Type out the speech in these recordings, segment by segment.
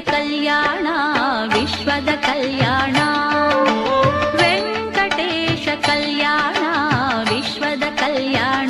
कल्याण विश्वद कल्याण वेंकटेश कल्याण विश्वद कल्याण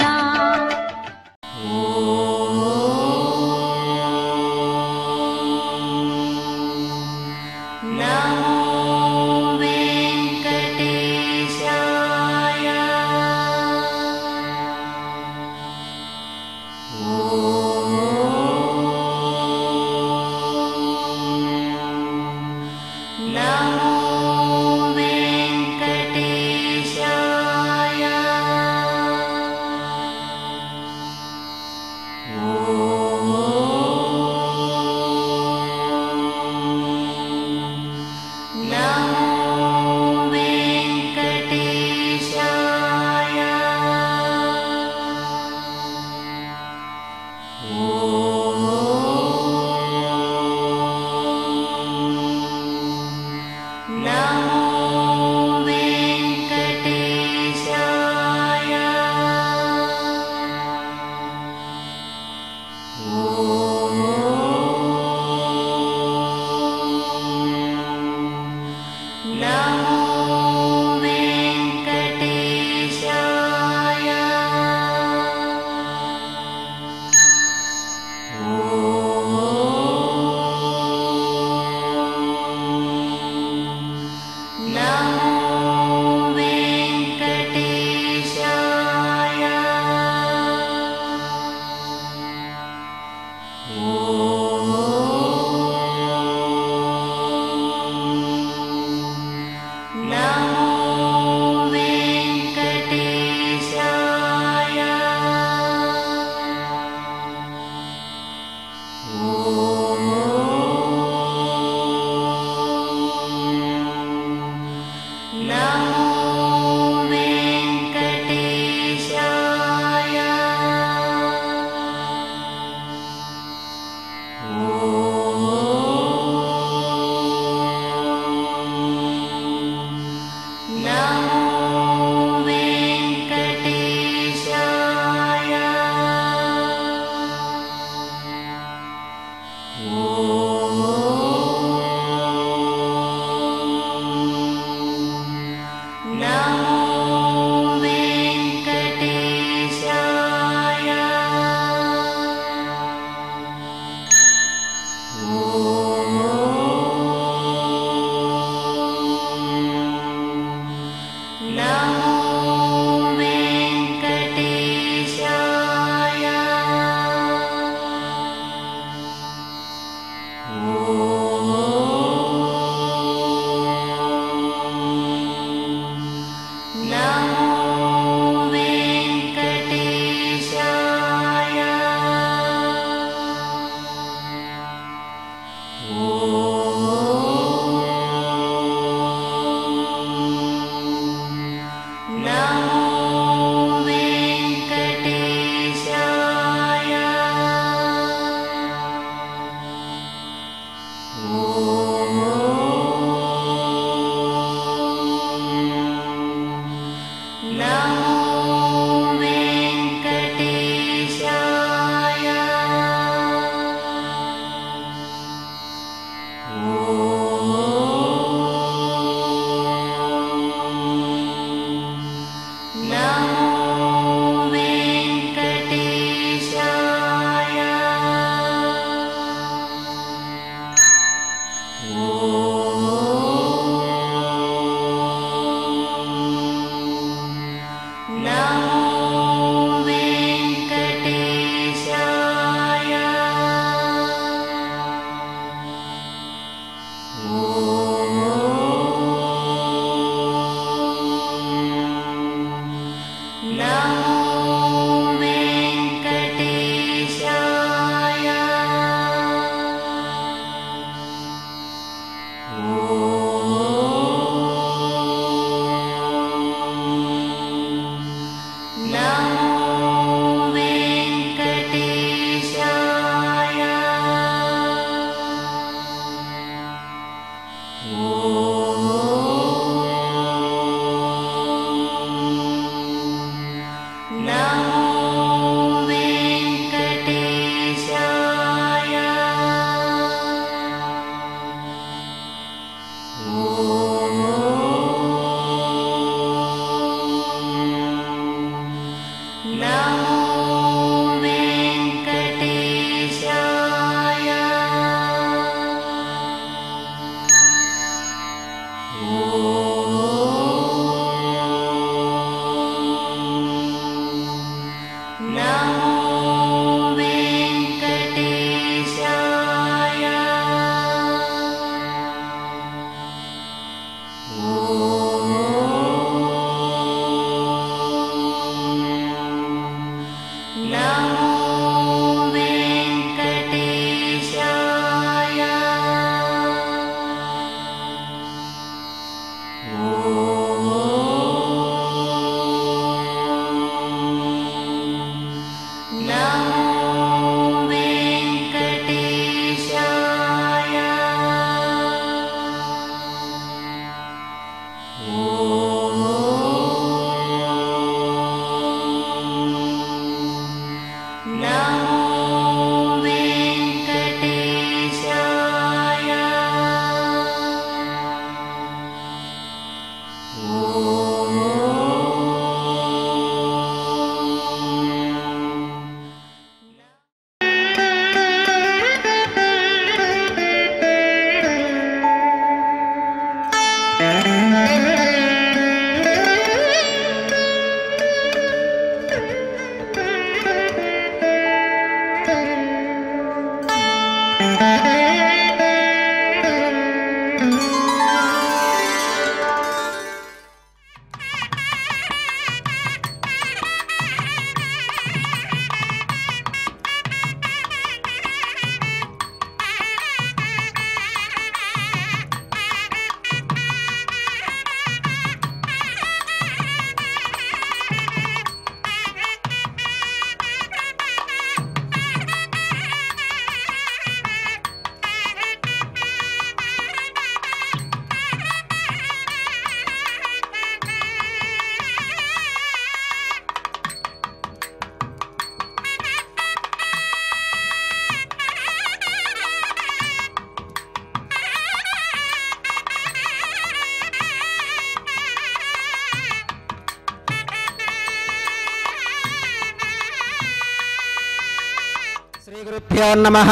గురుభ్యో నమః.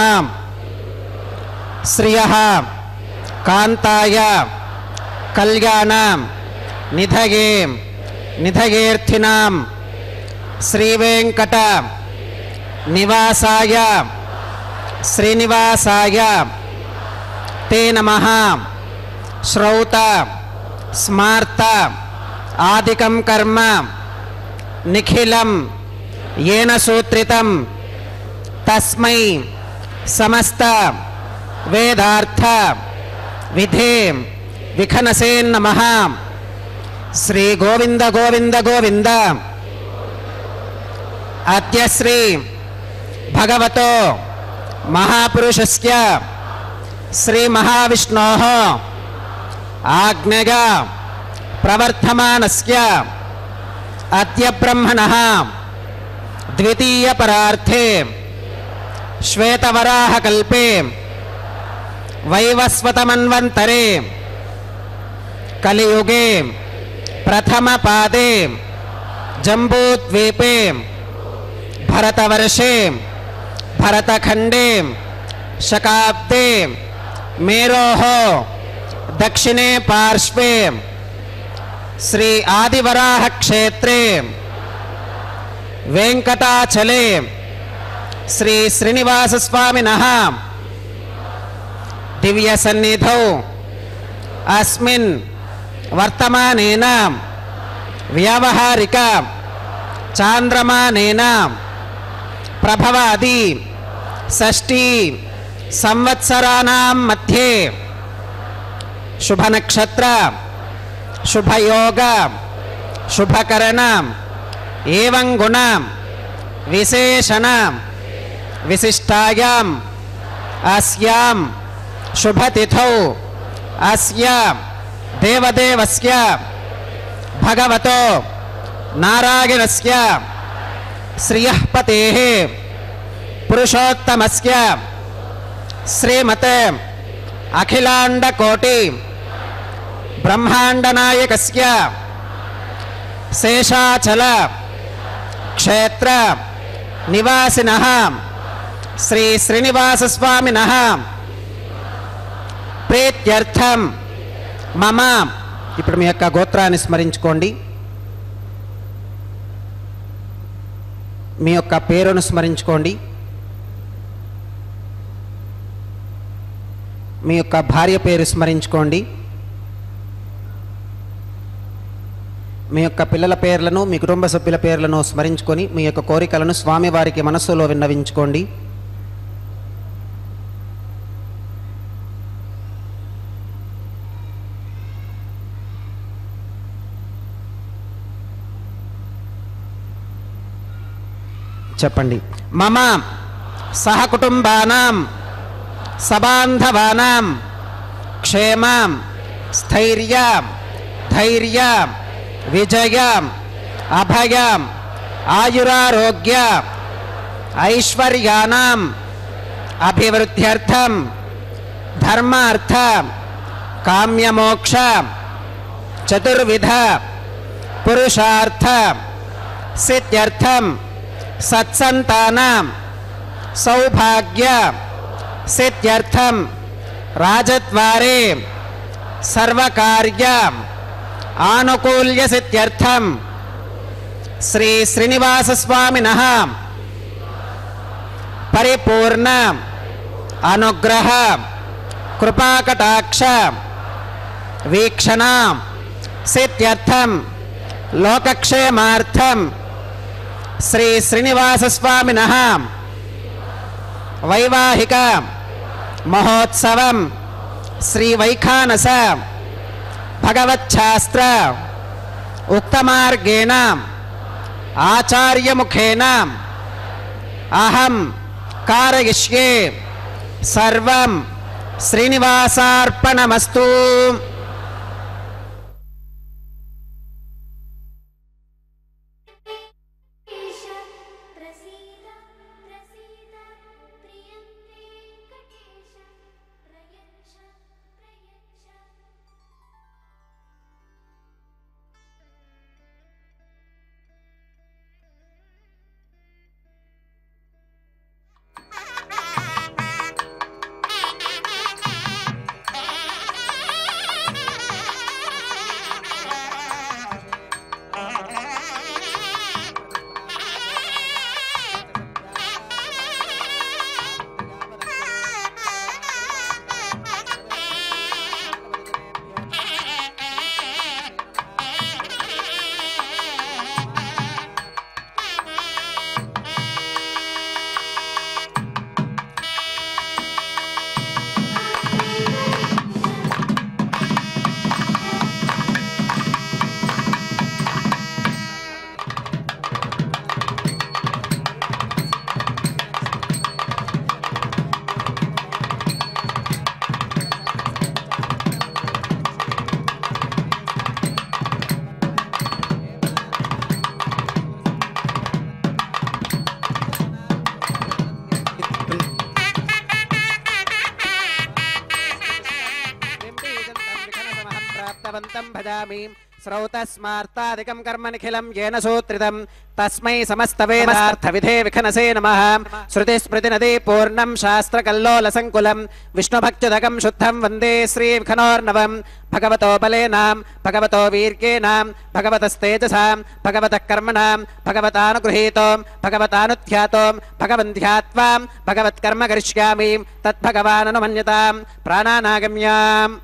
శ్రియః కాంతాయ కళ్యాణ నిధయే నిధయేర్థినాం శ్రీవేంకట నివాసాయ శ్రీనివాసాయ తే నమః. శ్రౌత స్మార్త ఆదికం కర్మ నిఖిలం येन सूत्रितं तस्मै समस्त वेदार्थ विधे विखनसे नमः. श्री गोविंद गोविंद गोविंद. अद्य श्री भगवतो महापुरुषस्य श्री महाविष्णोः आज्ञया प्रवर्तमानस्य अद्य ब्रह्मणः द्वितीय परार्थे श्वेतवराह कल्पे वैवस्वतमन्वन्तरे कलियुगे प्रथम पादे जम्बूद्वीपे भरतवर्षे भरतखंडे शकाब्दे मेरोः दक्षिणे पार्श्वे श्री आदिवराह क्षेत्रे वेंकटाचले श्री श्रीनिवास स्वामिनः दिव्य सन्निधौ अस्मिन् वर्तमानेन व्यावहारिक चांद्रमानेन प्रभवादि षष्ठी संवत्सराणां मध्ये शुभ नक्षत्र शुभ योग शुभकरण एवं गुण विशेषण विशिष्टायां अस्यां शुभतिथौ अस्य देवदेवस्य भगवतो नारायणस्य श्रियः पतेः पुरुषोत्तमस्य श्रीमते अखिलांडकोटि ब्रह्मांडनायकस्य शेषाचल क्षेत्र निवासिनः श्री श्रीनिवास स्वामिनः प्रीत्यर्थं मम. ఇప్పుడు మీ యొక్క గోత్రాన్ని స్మరించుకోండి. మీ యొక్క పేరును స్మరించుకోండి. మీ యొక్క భార్య పేరు స్మరించుకోండి. మీ యొక్క పిల్లల పేర్లను మీ కుటుంబ సభ్యుల పేర్లను స్మరించుకొని మీ యొక్క కోరికలను స్వామివారికి మనస్సులో విన్నవించుకోండి. చెప్పండి. మమ సహకుటుంబానాం సబాంధవానాం క్షేమం స్థైర్యం ధైర్యం విజయం అభయం ఆయురారోగ్య ఐశ్వర్యానాం అభివృద్ధ్యర్థం ధర్మార్థ కామ్యమోక్ష చతుర్విధ పురుషార్థ సిద్ధ్యర్థం సత్సంతానం సౌభాగ్య సిద్ధ్యర్థం రాజద్వారే సర్వకార్య ఆనుకూల్య సిద్ధ్యర్థం శ్రీ శ్రీనివాస స్వామినః పరిపూర్ణ అనుగ్రహ కృపాకటాక్ష వీక్షణ సిద్ధ్యర్థం లోకక్షేమార్థం శ్రీ శ్రీనివాస స్వామినః వైవాహిక మహోత్సవం శ్రీ వైఖానస భగవచ్ఛాస్త్ర ఉక్తమార్గేణ ఆచార్యముఖేన అహం కారయిష్యే సర్వం శ్రీనివాసార్పణమస్తు. तं भजामि श्रौतस्मार्तादिकं कर्म निखिलं येन सूत्रितं तस्मै समस्तवेदार्थविधे विखनसे नमः श्रुतिस्मृतिनदी पूर्णं शास्त्रकल्लोलसङ्कुलं विष्णुभक्त्युदकं शुद्धं वन्दे श्रीविखनोर्नवं भगवतो बलेनां भगवतो वीर्येणां भगवतस्तेजसां भगवतः कर्मणां भगवतानुगृहीतो भगवतानुध्यातो भगवन्ध्यात्वां भगवत्कर्म करिष्यामि तद्भगवाननुमन्यतां प्राणानागम्याम्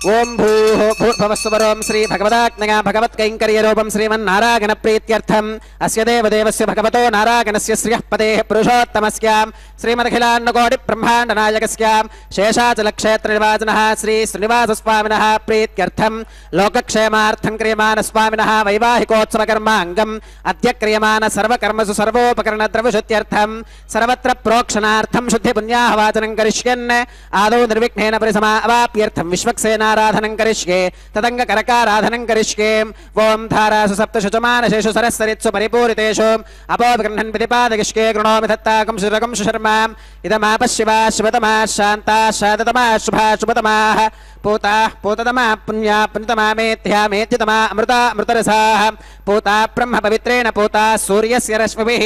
ओं भूः भूर्भुवस्सुवरों श्री भगवदाज्ञया भगवत्कैङ्कर्यरूपं श्रीमन्नारायण प्रीत्यर्थम् अस्य देवदेवस्य भगवतो नारायणस्य श्रियः पदेः पुरुषोत्तमस्यां श्रीमदखिलाण्डकोटिब्रह्माण्डनायकस्यां शेषाचलक्षेत्रनिवासिनः श्री श्रीनिवासस्वामिनः प्रीत्यर्थं लोकक्षेमार्थं क्रियमाणस्वामिनः वैवाहिकोत्सवकर्माङ्गम् अद्य क्रियमाण सर्वकर्मसु सर्वोपकरणद्रव्यशुद्ध्यर्थं सर्वत्र प्रोक्षणार्थं शुद्धिपुण्याहवाचनं करिष्यन् आदौ निर्विघ्नेन परिसमावाप्यर्थं विश्वक्सेनाराधनं करिष्ये तदङ्गकरकाराधनं करिष्ये ओं धारासु सप्तशुचमानशेषु सरस्सरित्सु परिपूरितेषु अपोपगृह्णन् प्रतिपादयिष्ये गृणोमि दत्ताकं शुरकं सुशर्माम् इदमापः शिवा शिवतमा शान्ता शान्ततमा शुभा शुभतमाः पूताः पूततमा पुण्या पुण्यतमा मेथ्या मेथ्यतमा अमृता अमृतरसाः पूता ब्रह्म पवित्रेण पूता सूर्यस्य रश्मिभिः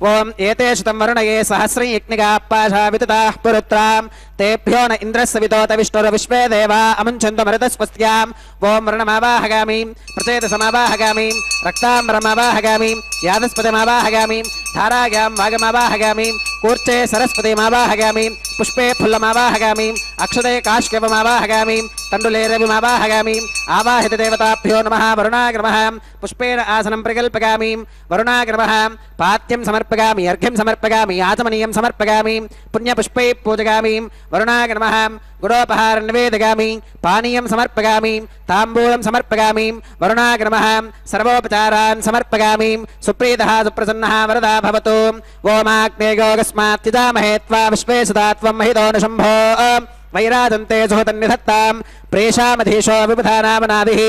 ओं एतेषु तं वरुणये सहस्रं यज्ञिकाः पाशा वितताः पुरुत्रां तेभ्यो न इन्द्रस्य वितोत विष्णुर्विश्वे देवा अमुञ्चन्तु मरुतस्वस्त्यां ओं वरुणमावाहगामि प्रचेतसमावाहगामि रक्ताम्बरमावाहगामि यादस्पतिमावाहगामि धारायां वागमावाहगामि कूर्चे सरस्वतीमावाहगामि पुष्पे फुल्लमावाहगामि अक्षते काश्यपमावाहगामि तण्डुले रविमावाहगामि आवाहित देवताभ्यो नमः वरुणाय नमः पुष्पेण आसनं प्रकल्पयामि वरुणाय नमः पाद्यं समर्पयामि अर्घ्यं समर्पयामि आचमनीयं समर्पयामि पुण्यपुष्पैः पूजयामि वरुणाय नमः गुडोपहारं निवेदयामि पानीयं समर्पयामि ताम्बूलं समर्पयामि वरुणाय नमः सर्वोपचारान् समर्पयामि सुप्रीतः सुप्रसन्नः वरदा भवतु ओमाग्नेयोगस्मात् त्यजामहे त्वा विश्वे सदा त्वं महितोऽनुशम्भो वैराजन्ते सुहतन्निधत्तां प्रेषामधीशो विबुधानामनादिः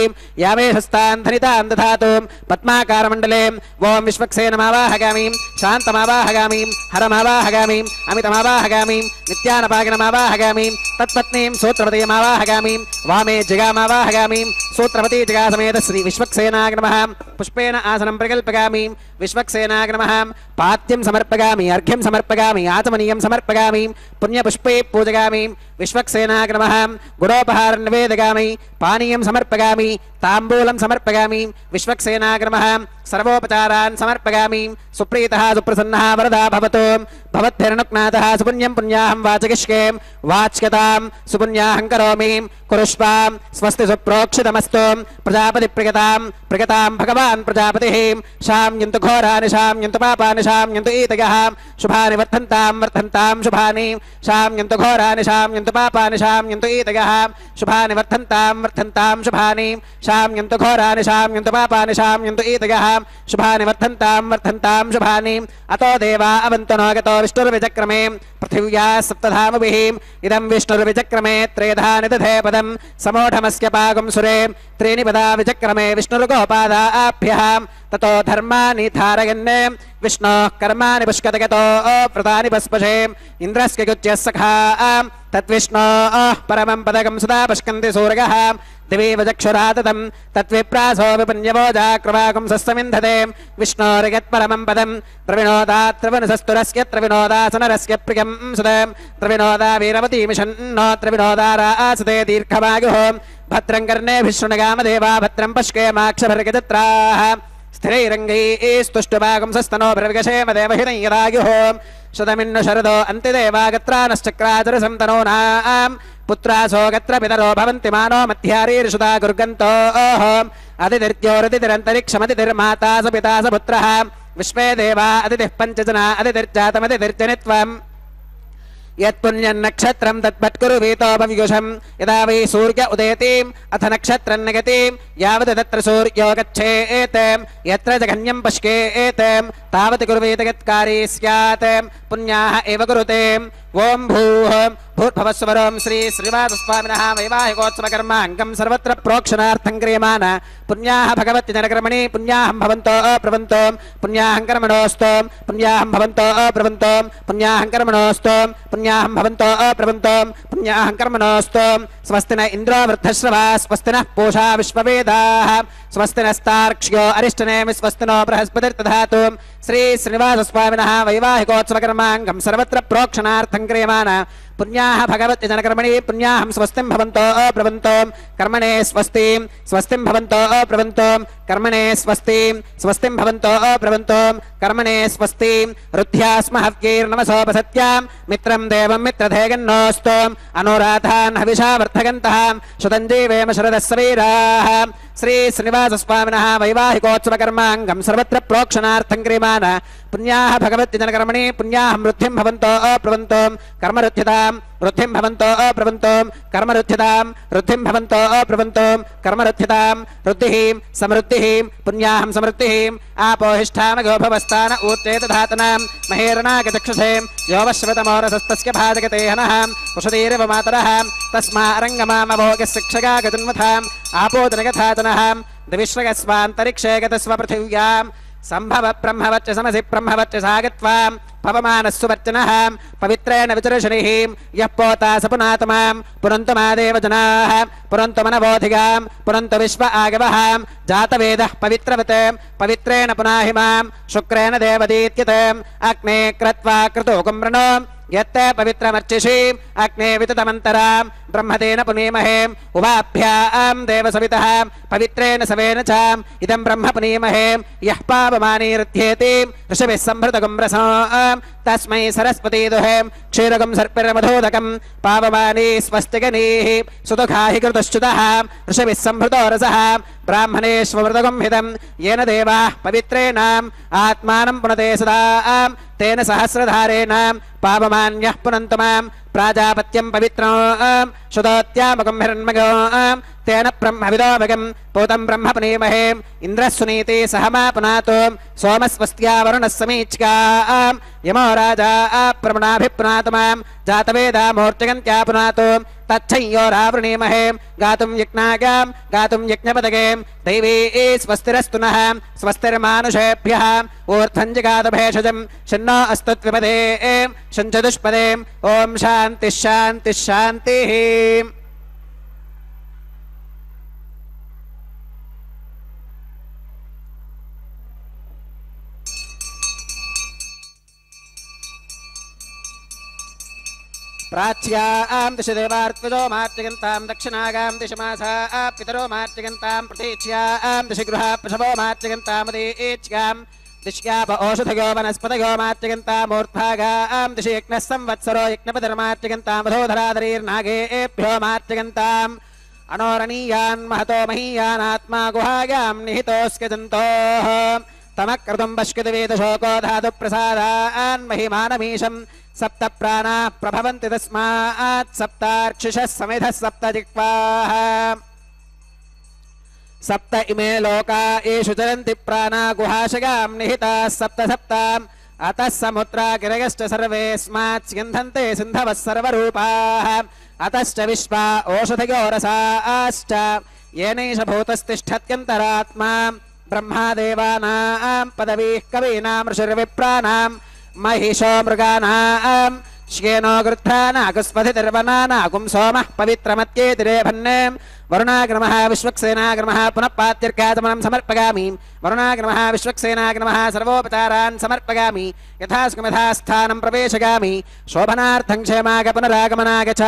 यामे हस्तान् धनितां दधातु पद्माकारमण्डले ओं विश्वक्सेनमावाहगामि शान्तमावाहगामि हरमावाहगामि अमितमावाहगामि नित्यानपागिनमावाहगामि तत्पत्नीं सूत्रवतीमावाहगामि वामे जिगामावाहगामि सूत्रवती जिगासमेत श्री विश्वक्सेनाय नमः पुष्पेण आसनं प्रकल्पयामि विश्वक्सेनाय नमः पाद्यं समर्पयामि अर्घ्यं समर्पयामि आचमनीयं समर्पयामि पुण्यपुष्पैः पूजयामि विश्वक्सेनाय नमः गुडोपहारं निवेदयामि पानीयं समर्पयामि ताम्बूलं समर्पयामि विश्वक्सेनाय नमः सर्वोपचारान् समर्पयामि सुप्रीतः सुप्रसन्नः वरदा भवतु भवद्भिर्नुक्नातः सुपुण्यं पुण्याहं वाचयिष्ये वाच्यतां सुपुण्याहं करोमि कुरुष्वां स्वस्ति सुप्रोक्षितमस्तु प्रजापतिप्रियतां प्रियतां भगवान् प्रजापतिः शाम्यन्तु घोरानि शाम्यन्तु पापानि शाम्यन्तु ईतयः शुभानि वर्धन्तां शुभानि शाम्यन्तु घोरानि शाम्यन्तु पापानि शाम्यन्तु ईतयः शुभानि वर्धन्तां शुभानि शाम्यन्तु घोरानि शाम्यन्तु पापानि शाम्यन्तु ईतयः शुभानि वर्धन्तां शुभानि अतो देवा अवन्तु नो गतो विष्णुर्विचक्रमे पृथिव्या सप्तधामभिः इदं विष्णुर्विचक्रमे त्रेधानि दधे पदं समोढमस्य पागं सुरे त्रीणि पदा विचक्रमे विष्णुर्गोपादाभ्यः ततो धर्माणि धारयन् विष्णोः कर्माणि पुष्कतगतो व्रतानि पस्पशे इन्द्रस्य युज्यः सखा तद्विष्णोः परमं पदकं सदा पश्यन्ति सूरयः दिवि वचक्षुराततं तद्विप्रासो विपन्यवो जाक्रवाकुं सस्समिन्धते विष्णोर्यत्परमं पदं त्रिविनोदात्रवनुसस्तुरस्य त्रिविनोदासनरस्य प्रियं सुदं त्रिविनोदा वीरवतीमिषन्नो त्रिविनोदारासते दीर्घमायुः भद्रं कर्णेभिः शृणुयामदेवा भद्रं पश्येमाक्षभर्गजत्राः स्थिरैरङ्गैस्तुष्टुभागं सस्तनोभिर्विगशेम देवहितं यदायुः शतमिन्नु शरदो अन्तिदेवागत्रानश्चक्राचरसं तनूनां पुत्रासो गत्र पितरो भवन्ति मानो मध्यारीर्षुता गुर्गन्तो अदितिर्ज्योरदितिरन्तरिक्षमदितिर्माता स पिता स पुत्रः विश्वे देवा अदितिः पञ्चजना अदितिर्जातमदितिर्जनित्वम् यत्पुण्यन्नक्षत्रं तत्पत्कुरु वीतोपव्युषं यदा वै सूर्य उदेतिम् अथ नक्षत्रं नगतिम् यावत् तत्र सूर्यो गच्छेत् यत्र जघन्यं पश्येत् तावत् कुर्वीत यत्कारी स्यात् पुण्याः एव कुरुते ఓం భూః భూర్భవస్వరం శ్రీ శ్రీనివాసస్వామినः వైవాహికోత్సవకర్మాంగం సర్వత్ర ప్రోక్షణార్థం క్రియమాణ పుణ్యాః భగవతి జనకర్మణి పుణ్యాహం భవంతో అప్రవంతో పుణ్యాహం కర్మణోస్తో పుణ్యాహం భవంతో అప్రవంతో పుణ్యాహం కర్మణోస్తో పుణ్యాహం భవంతో అప్రవంతో పుణ్యాహం కర్మణోస్తో స్వస్తి న ఇంద్రో వృద్ధశ్రవా స్వస్తి నః పూషా విశ్వవేదాః స్వస్తి నస్తార్క్ష్యో అరిష్టనేమి స్వస్తి నో బృహస్పతిర్దధాతు శ్రీ శ్రీనివాసస్వామినः వైవాహికోత్సవకర్మాంగం సర్వత్ర ప్రోక్షణార్థం క్రియమాణ పుణ్యాః భగవతి జనకర్మణి పుణ్యాహం స్వస్తిం భవంతో అప్రవంతో కర్మణే స్వస్తిం స్వస్తిం భవంతో అప్రవంతో కర్మణే స్వస్తిం స్వస్తిం భవంతో అప్రవంతో కర్మణే స్వస్తిం రుధ్యాస్మ హవ్యైర్నమసోపసత్యాం మిత్రం దేవం మిత్రధేగన్నోస్తు అనురాధాన్ హవిషా వర్ధగంతః శతం జీవేమ శరదస్య వీరాః శ్రీ శ్రీనివాసస్వామినः వైవాహికోత్సవకర్మాంగం సర్వత్ర ప్రోక్షణార్థం క్రియమాణ పుణ్యాః భగవతి జనకర్మణి పుణ్యాహం వృద్ధిం భవంతో అప్రవంతో కర్మరుధ్యతాం వృద్ధిం భవంతో అప్రవంతో కర్మరుధ్యతాం వృద్ధిం భవంతో అప్రవంతో కర్మరుధ్యతాం వృద్ధిః సమృద్ధిః పుణ్యాహం సమృద్ధిః ఆపోహిష్ఠామగో భవస్థాన ఊర్చేతధాతనాం మహేరణాగచక్షుషే యోవశ్వతమోరసస్తస్య భాజగతే హనః ఉషదీరివ మాతరః తస్మా అరంగమామభోగ శిక్షగా గజన్మథాం ఆపోదనగధాతనః దివిశ్రగస్వాంతరిక్షే గతస్వ పృథివ్యాం సంభవ బ్రహ్మవచ్చ సమసి బ్రహ్మవచ్చ సాగత్వాం పవమానస్సు వర్చనః పవిత్రేణ విచర్షణిః యః పోతా సపునాతమాం పురంతు మాదేవ జనాః పురంతు మనవోధిగాం పురంతు విశ్వ ఆగవః జాతవేదః పవిత్రవత్ పవిత్రేణ పునాహిమాం శుక్రేణ దేవదీత్యతే అగ్నే క్రత్వా క్రతోకం వృణో యత్తే పవిత్రమర్చిషి అగ్నే వితతమంతరాం బ్రహ్మదేన పునీమహే ఉభాభ్యాం దేవసవితః పవిత్రేణ సవేన చ ఇదం బ్రహ్మ పునీమహే యః పావమానీరుధ్యేతి ఋషభిः సంభృతగం రసాం తస్మై సరస్వతీ దుహే క్షీరగం సర్పిర్మధోదకం పావమానీ స్వస్తిగనీః సుదుఃఖాహి కృతశ్చుతః ఋషభిः సంభృతో రసః బ్రాహ్మణేష్వమృతగం హితం येन देवाः पवित्रेण आत्मानं पुनते सदा तेन सहस्रधारेण पावमान्यः पुनन्तु मां प्राजापत्यं पवित्रं शुद्धोत्यामकं हिरण्मयो तेन ब्रह्मविदोमगं पूतं ब्रह्म पुनीमहे इन्द्रः सुनीति सहमा पुनातु सोमस्वस्त्या वरुणः समीचिका यमो राजा प्रमणाभिपुनातु मां जातवेदा मूर्तिगन्त्या पुनातु तच्छंयोरावृणीमहे गातुं यज्ञागां गातुं यज्ञपदगे दैवी स्वस्तिरस्तु नः स्वस्तिर्मानुषेभ्यः ऊर्ध्वं जगादभेषजं शन्नो अस्तु द्विपदे शञ्चतुष्पदे ओम शान्तिः शान्तिः शान्तिः। प्राच्यां दिशि देवार्त्विजो मार्जयन्तां दक्षिणागां दिशि मासाः पितरो मार्जयन्तां प्रतीच्यां दिशि गृहा पशवो मार्जयन्तामुदीच्यां दिश्याप औषधयो वनस्पतयो मार्जयन्तामूर्ध्वागां दिशि यज्ञः संवत्सरो यज्ञपतिर्मार्जयन्तां वधोधराधरीर्नागेभ्यो मार्जयन्ताम् अनोरणीयान् महतो महीयानात्मा गुहायां निहितोऽस्ति जन्तोः तमकृतं पश्यतिवेदशोको धातुप्रसादान् महिमानमीशं सप्त प्राणाः प्रभवन्ति तस्मात् सप्तार्क्षिषः समिधः सप्त जिह्वाः सप्त इमे लोका येषु चरन्ति प्राणा गुहाशयां निहिताः सप्त सप्ताम् अतः समुद्रा गिरयश्च सर्वेऽस्मात् स्यन्धन्ते सिन्धवः सर्वरूपाः अतश्च विश्वा ओषधयो रसाश्च येनैष भूतस्तिष्ठत्यन्तरात्मा ब्रह्मा देवानां पदवीः कवीनां ऋषिर्विप्राणां महिषो मृगानां श्येनो गृध्रानागुस्पथितिर्वनानागुं सोमः पवित्रमत्येतिरेभन्ने वरुणाग्रमः विश्वक्सेनाग्रमः पुनः पात्यर्काचमनं समर्पयामि वरुणाग्रमः विश्वक्सेनाग्रमः सर्वोपचारान् समर्पयामि यथास्थानं प्रवेशयामि शोभनार्थं क्षेमाग पुनरागमनाग च।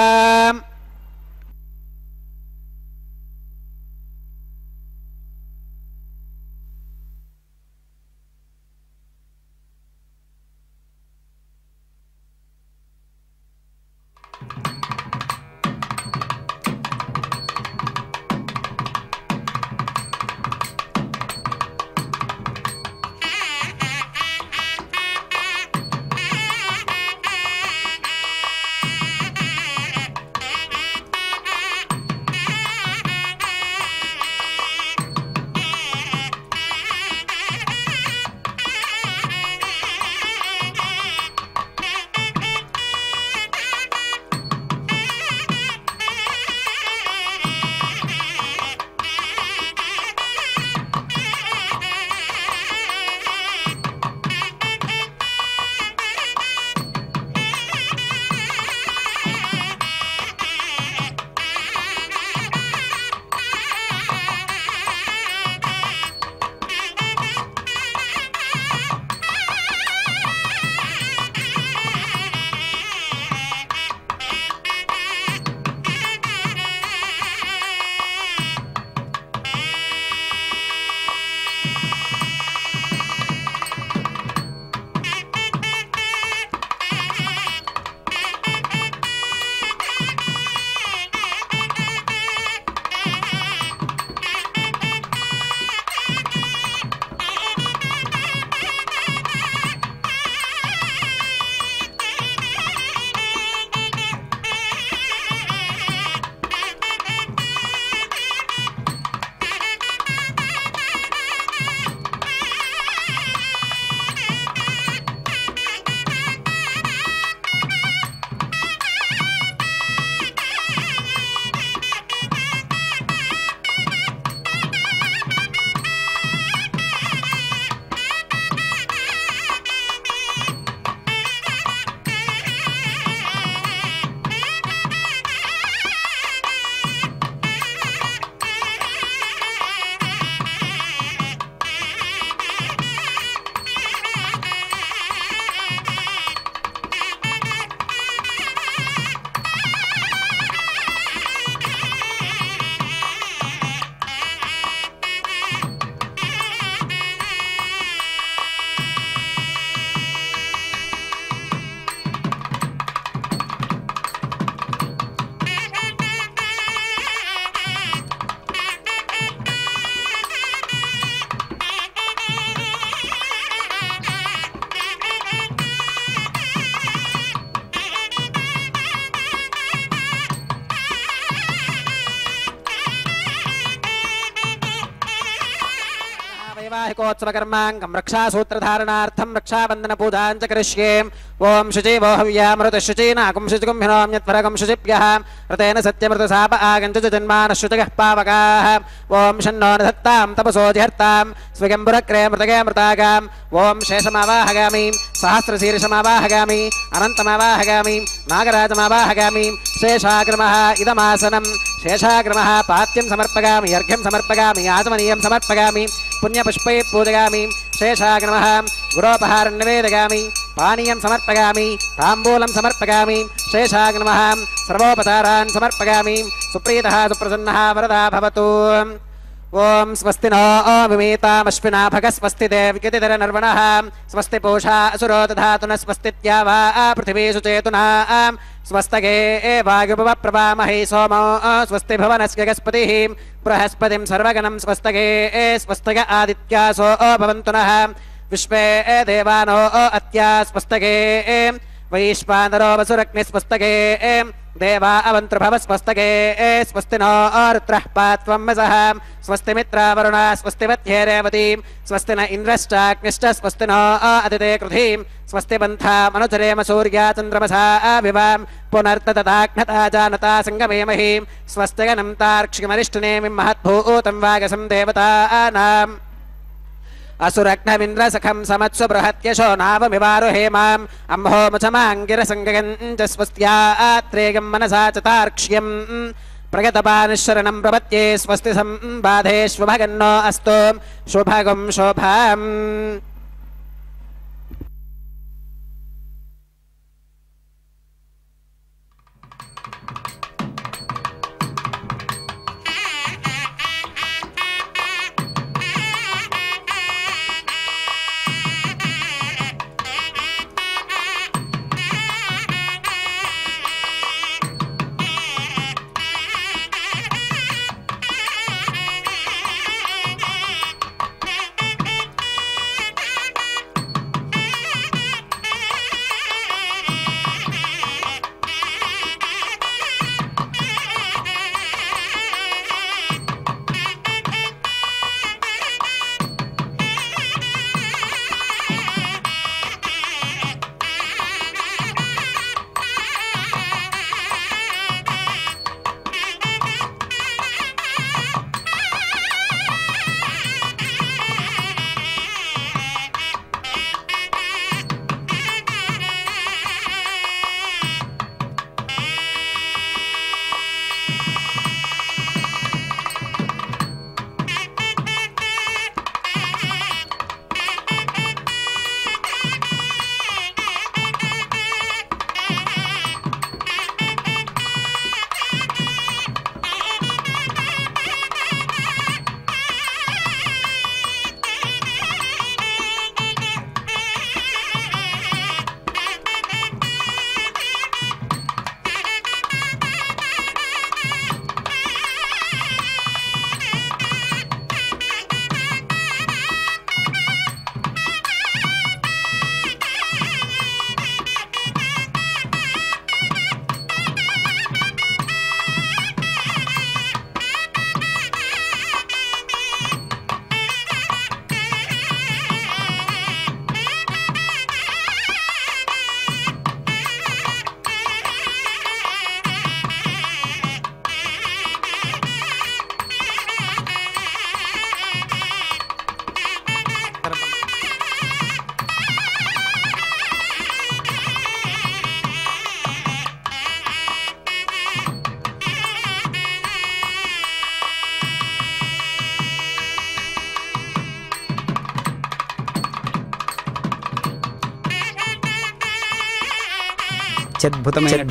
वैवाहिकोत्सवकर्माङ्गं रक्षासूत्रधारणार्थं रक्षाबन्धनपूजां च करिष्ये। ओम शुचिवो हव्यामृतशुचीनाकुं शुचिकुम्भिनोऽन्यत्वरकं शुचिभ्यः ऋतेन सत्यमृतसाप आगञ्च जन्मानः शुचयः पावकाः। ओम शन्नो निधत्तां तपसो जिहर्तां स्वयंबुरक्रे मृतगे मृतागाम्। ओम शेषमावाहगामि सहस्रशीर्षमावाहगामि अनन्तमावाहगामि नागराजमावाहगामि। शेषाग्रमः इदमासनं शेषाग्रमः पात्यं समर्पयामि अर्घ्यं समर्पयामि आचमनीयं समर्पयामि पुण्यपुष्पै पूजयामि। शेषाग्रमः गुरोपहारं निवेदयामि पानीयं समर्पयामि ताम्बूलं समर्पयामि। शेषाग्रमः सर्वोपचारान् समर्पयामि। सुप्रीतः सुप्रसन्नः वरदा भवतु। ओम स्वस्ति नो विमीतामश्विना भग स्वस्ति देवकितिधर नर्वणः स्वस्ति पूषा असुरो दधातु न स्वस्तित्यावा पृथिवी सुचेतुना स्वस्तगे वायुभवप्रभामहे सोमो स्वस्ति भुवनस्य गस्पतिः बृहस्पतिं सर्वगणं स्वस्तगे स्वस्तग आदित्यासो भवन्तु नः विश्वे देवानो अत्या स्वस्तगे वैश्वानरो वसुरग्नि स्वस्तगे देवा अवन्तृभव स्वस्तगे स्वस्ति नो रुद्रः पात्वं वसः स्वस्ति मित्रावरुणा स्वस्ति वत्ये रेवतीं स्वस्ति न इन्द्रश्चाग्निश्च स्वस्ति नो अदिते कृधिं स्वस्ति बन्था मनुचरेम सूर्या चन्द्रमसा विवां पुनर्ततताघ्नता जानता सङ्गमेमहीं स्वस्ति गणं तार्क्ष्यमरिष्टनेमिं महद्भूतं वागसं देवतानाम् असुरग्नविन्द्रसखं समत्सु बृहत्यशो नावमिवारुहेमाम् अम्भोमुचमाङ्गिरसङ्गगञ्च स्वस्त्यात्रेयं मनसा च तार्क्ष्यम् प्रगतपानिशरणं प्रपत्ये स्वस्ति सम्बाधेष्वभगन्नो अस्तु शुभगं शोभाम्। అద్భుతమైన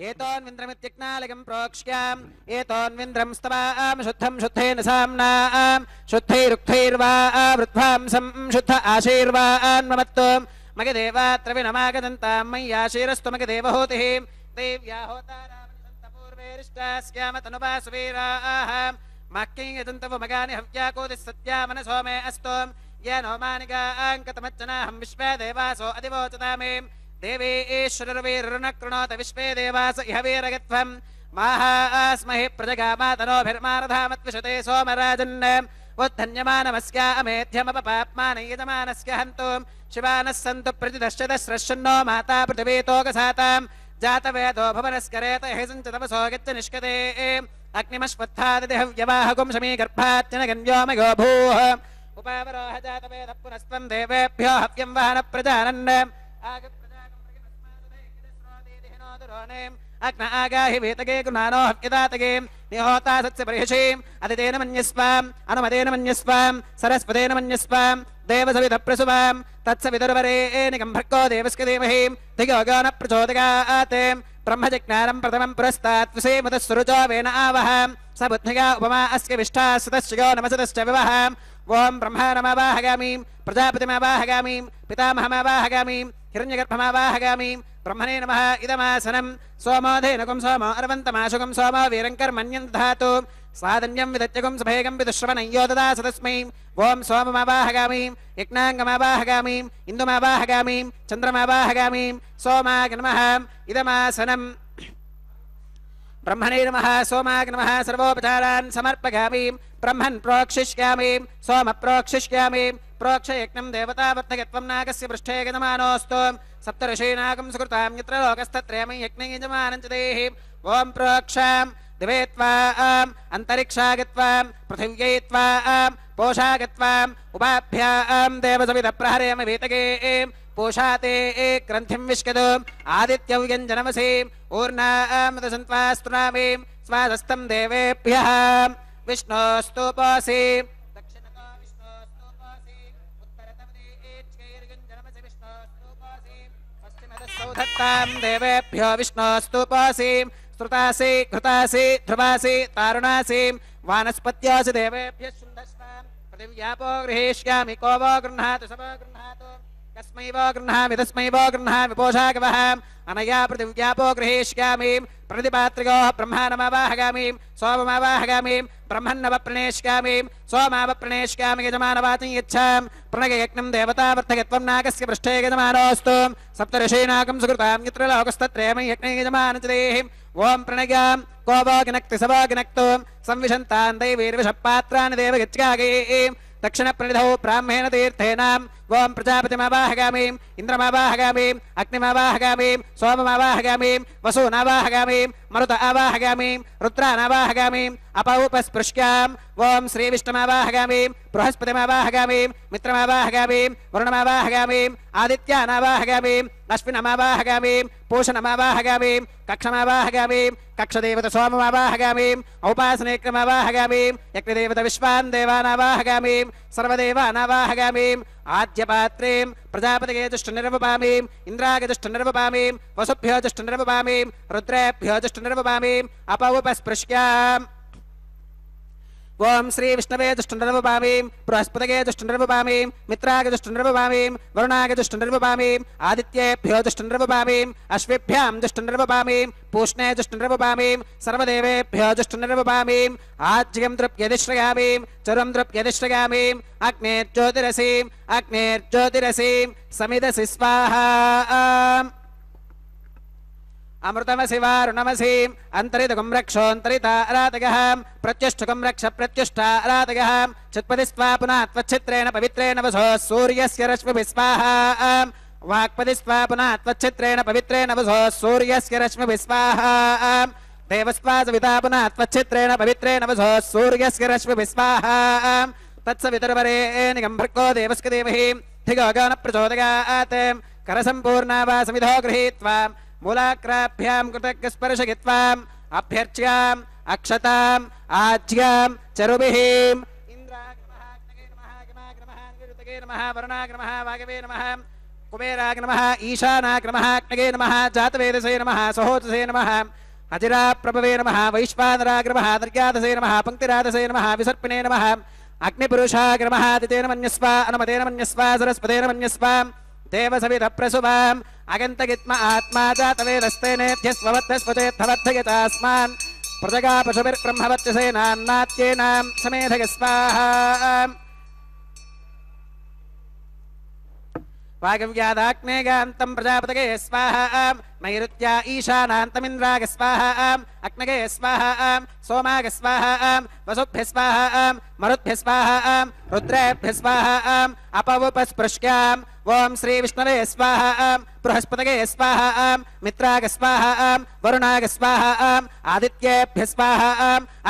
एतोन्विन्द्रमित्यज्ञालकं प्रोक्ष्याम् एतोन्विन्द्रं स्तवाम शुद्धं शुद्धेन साम्नाम् शुद्धैरुक्थैर्वा वृद्ध्वांसं शुद्ध आशीर्वान्ममत्तु मगदेवात्र विनमागदन्तां मय्याशीरस्तु मगदेवहूतिः देव्या होतारामन्तपूर्वेरिष्टास्यामतनुवासुवीराः मह्यं यजन्तव मगानि हव्याकोदिः सत्यामनसो मे अस्तु येनो मानिकाङ्कतमच्चनाहं विश्वे देवासो अधिवोचतामे देवेश्वरवीरुणकृणोत विश्वे देवास इह वीरगत्वं माहास्महि प्रजगामातनोभिर्मारधामत्विशते सोमराजन् उद्धन्यमानमस्यामेध्यमपपाप्मानं यजमानस्य हन्तु शिवानः सन्तु प्रतिदश्चदस्रश्नो माता पृथिवीतोकसातां जातवेदो भवनस्करेत हि सञ्चतवसो गच्छ निष्कते अग्निमश्वत्थादिहव्यवाहकुं शमीगर्भाच्चनगन्व्योमयो भूः उपावरोह जातवेदः पुनस्त्वं देवेभ्यो हव्यं वहन प्रजानन् अग्न आगाहि वेतगे गुणानो हव्यदातगे निहोता सत्स्य परिहषीम् अदितेन मन्यस्वाम् अनुमतेन मन्यस्वाम् सरस्वतेन मन्यस्वाम् देवसविधप्रसुवाम् तत्सवितुर्वरेणिकं भर्गो देवस्य धीमहि धियो गो न प्रचोदयात् ब्रह्मजज्ञानं प्रथमं पुरस्तात् विसेमुदस्सुरुचो वेन आवहाम् स बुद्धिगा उपमा अस्य विष्ठा सुतश्च यो नमसतश्च विवहाम् ओं ब्रह्माणमावाहगामीं प्रजापतिमावाहगामीं पितामहमावाहगामीं हिरण्यगर्भमावाहगामीं ब्रह्मणे नमः इदमासनं सोमोधेनकुं सोमो अर्वन्तमाशुकं सोमो वीरङ्कर्मण्यं दधातु साधन्यं विदत्यकुं सभेगं विदुश्रवणय्यो ददास तस्मै ओं सोममावाहगामीं यज्ञाङ्गमावाहगामीं इन्दुमावाहगामीं चन्द्रमावाहगामीं सोमाय नमः इदमासनं ब्रह्मणे नमः सोमाय नमः सर्वोपचारान् समर्पयामि ब्रह्मन् प्रोक्षिष्यामि सोम प्रोक्षिष्यामि प्रोक्षयज्ञं देवतावर्धकत्वं नागस्य पृष्ठे गजमानोऽस्तु सप्तऋषीनागं सुकृतां यत्र लोकस्तत्रयं यज्ञे यजमानं च देहि ओं प्रोक्षां दिवे त्वाम् अन्तरिक्षागत्वां पृथिव्यै त्वाम् पोषागत्वाम् उपाभ्यां देवसविधप्रहरेम वेतगे पोषाते ग्रन्थिं विष्कदो आदित्यव्यञ्जनमसीम् ऊर्णामदसन्त्वास्तुनामीं स्वादस्तं देवेभ्यः विष्णोस्तुपोऽसि दक्षिणतो विष्णोस्तुपोऽसि उत्तरतमदेच्छैर्गञ्जनमसि विष्णोस्तुपोऽसि पश्चिमतः देवेभ्यो विष्णोस्तुपोऽसि स्तुतासि घृतासि ध्रुवासि तारुणासि वानस्पत्यासि देवेभ्यः शुण्डस्वाम् पृथिव्यापो गृहीष्यामि को वो गृह्णातु स वो गृह्णातु कस्मै वो गृह्णामि तस्मै वो गृह्णामि पोषागवः अनया पृथिव्यापो गृहीष्यामि प्रतिपात्रिकोः ब्रह्माणमावाहगामि सोममावाहगामि ब्रह्मन्नवप्रणेष्यामि सोमावप्रणेष्यामि यजमानवाचं यच्छां प्रणगयज्ञं देवतावर्धकत्वं नागस्य पृष्ठे यजमानोऽस्तु सप्तऋषीनागं सुकृतां यत्र लोकस्तत्रयं यज्ञे यजमानं च देहि ओं प्रणगां को वो गिनक्ति स वो गिनक्तु संविशन्तां दैवीर्विषपात्राणि देव यच्चागये दक्षिणप्रणिधौ ब्राह्मेण तीर्थेन ओं प्रजापतिमावाहगामि इन्द्रमावाहगामि अग्निमावाहगामि सोममावाहगामि वसूनावाहगामि मरुत आवाहगामि रुद्रानावाहगामि अपौपस्पृश्यां ओं श्रीविष्णुमावाहगामि बृहस्पतिमावाहगामि मित्रमावाहगामि वरुणमावाहगामि आदित्यानावाहगामि अश्विनमावाहगामि पूषणमावाहगामि कक्षमावाहगामि कक्षदेवत सोममावाहगामि औपासनेक्रमावाहगामि यज्ञदेवत विश्वान् देवानावाहगामि सर्वदेवानावाहगामि आद्यपात्रीं प्रजापतिगे जुष्टनिर्वपामि इन्द्रागे जुष्टनिर्वपामि वसुभ्यो जुष्टनिर्वपामि रुद्रेभ्यो जुष्टनिर्वपामि अपौपस्पृश्याम् ओं श्री विष्णवे जुष्टनिर्वपामि बृहस्पतिगे जुष्टनिर्वपामि मित्रागे जुष्टनिर्वपामि वरुणागे जुष्टनिर्वपामि आदित्येभ्यो जुष्टनिर्वपामि अश्विभ्यां जुष्टनिर्वपामि पूष्णे जुष्टनिर्वपामि सर्वदेवेभ्यो जुष्टनिर्वपामि आज्यं द्रव्यदिश्रयामि चरुं द्रव्यदिश्रयामि अग्नेर्ज्योतिरसीं समिदसि स्वाहा अमृतमसि वारुणमसीम् अन्तरितुकं रक्षोऽन्तरितारातगः प्रत्युष्टुकं रक्ष प्रत्युष्टारातगः चित्पदिस्त्वा पुनः त्वच्छित्रेण पवित्रेण वसो सूर्यस्य रश्मिभिः स्वाहा वाक्पदिस्त्वा पुनः त्वच्छित्रेण पवित्रेण वसो सूर्यस्य रश्मिभिः स्वाहा देवस्त्वा सविता पुनः त्वच्छित्रेण पवित्रेण वसो सूर्यस्य रश्मिभिः स्वाहा तत्सवितुर्वरेण्यं भर्गो देवस्य धीमहि धियो यो न प्रचोदयात् करसम्पूर्णा वा समिधो गृहीत्वा मूलाग्राभ्यां कृतज्ञस्पर्शयित्वाम् अभ्यर्च्याम् अक्षताम् आज्याम् चरुभिः इन्द्राग् नमः अग्नगे नमः गमाग् नमः निरुतगे नमः वरुणाग् नमः वागवे नमः కుబేరాయ నమః ఈశానాయ నమః అగ్నగే నమః జాతవేదసే నమః సహోదసే నమః అజిరా ప్రభవే నమః వైశ్వానరాయ నమః దర్గాదసే నమః పంక్తిరాదసే నమః విసర్పిణే నమః అగ్నిపురుషాయ నమః దితేన మన్యస్వ అనుమతేన మన్యస్వ సరస్వతేన మన్యస్వ దేవసవిధ ప్రసువాం అగంతగిత్మ ఆత్మా జాతవేదస్తేనేధ్యస్వవత్తస్వచేత్తవత్తయతాస్మాన్ ప్రజగా పశుభిర్బ్రహ్మవచ్చసేనాన్నాత్యేనాం సమేధయ స్వాహా వాగవ్యాదాగ్నేగాంతం ప్రజాపతగే స్వాహా నైరుత్యా ఈశానాంతమింద్రాగ స్వాహా అగ్నగే స్వాహా సోమాగ స్వాహా వసుభ్య స్వాహా మరుద్భ్య స్వాహా రుద్రేభ్య స్వాహా అపవుపస్పృష్యాం ఓం శ్రీ విష్ణవే స్వాహా బృహస్పతగే స్వాహా మిత్రాగ స్వాహా వరుణాగ స్వాహా ఆదిత్యేభ్య స్వాహా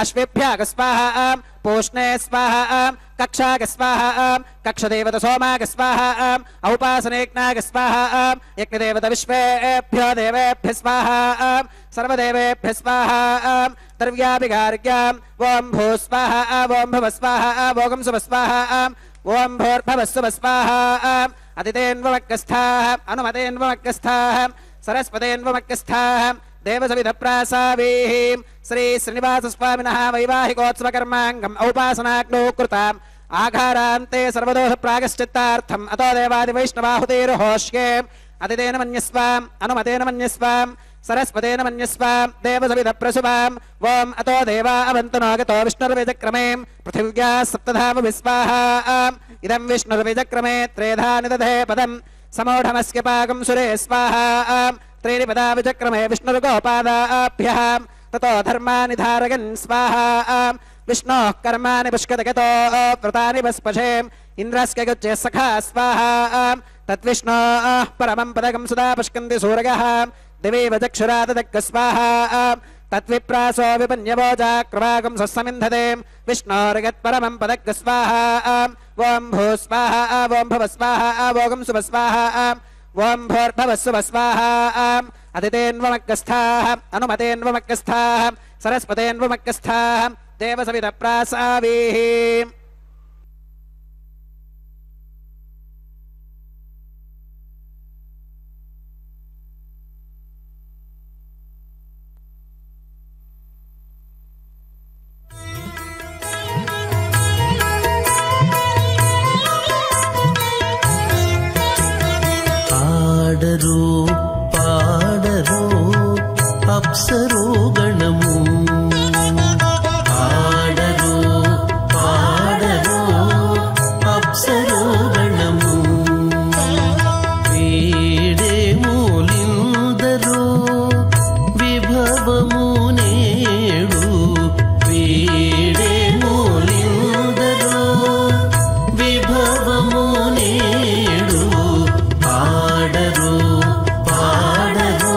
అశ్వేభ్యాగ స్వాహా పూష్ణే స్వాహా కక్షాగ స్వాహా కక్షదేవత సోమాగ స్వాహా ఔపాసనేజ్ఞాగ స్వాహా యజ్ఞదేవత విశ్వేభ్యో దేవేభ్య స్వాహా సర్వదేవేభ్య స్వాహా ద్రవ్యాభిగార్గ్యాం ఓం భూ స్వాహా ఓం భవ స్వాహా ఓం శుభ స్వాహా ఓం భూర్భవస్సుభ స్వాహా అతిథేన్వమగ్గస్థాః అనుమతేన్వమగ్గస్థాః సరస్వతేన్వమగ్గస్థాః దేవసవిధ ప్రాసావీః శ్రీ శ్రీనివాస స్వామినః వైవాహికోత్సవ కర్మాంగం ఔపాసనాగ్నో కృతాం ఆఘారాంతే సర్వదోష ప్రాగశ్చిత్తార్థం అతో దేవాది వైష్ణవాహుతేర్హోష్యే అతిథేన మన్యస్వాం అనుమతేన మన్యస్వాం సరస్వతేన మన్యస్వాం దేవసవిధ ప్రసువాం ఓం అతో దేవా అవంతనోగతో విష్ణుర్విజక్రమే పృథివ్యా సప్తధామ విస్వాహా ఇదం విష్ణుర్విజక్రమే త్రేధా నిదధే పదం సమూఢమస్య పాకం సురే స్వాహా త్రీణి పదా విచక్రమే విష్ణుర్గోపాదాభ్యః తతో ధర్మాని ధారయన్ స్వాహా విష్ణోః కర్మాణి పుష్కతగతో వ్రతాని వస్పశే ఇంద్రస్య గుచ్చే సఖా స్వాహా తద్విష్ణోః పరమం పదకం సుదా పుష్కంది సూరగః దివేవ చక్షురాదదగ్గ స్వాహా తద్విప్రాసో విపన్యవోజాక్రవాగం సస్సమింధతే విష్ణోర్గత్పరమం పదగ్గ స్వాహా ఓం భూ స్వాహా ఓం భవ స్వాహా ఓం శుభ స్వాహా ఓం భూర్భవస్సుభ స్వాహా అతిథేన్వమగ్గస్థాః అనుమతేన్వమగ్గస్థాః సరస్వతేన్వమగ్గస్థాః దేవసవిధ ప్రాసావీః ఆడరు పాడరు అప్సరో గణము ఆడరు పాడరు అప్సరో గణము వీడే మూలిందరో విభవము నేడు వీడే మూలిందరో విభవము నేడు పాడరు పాడరు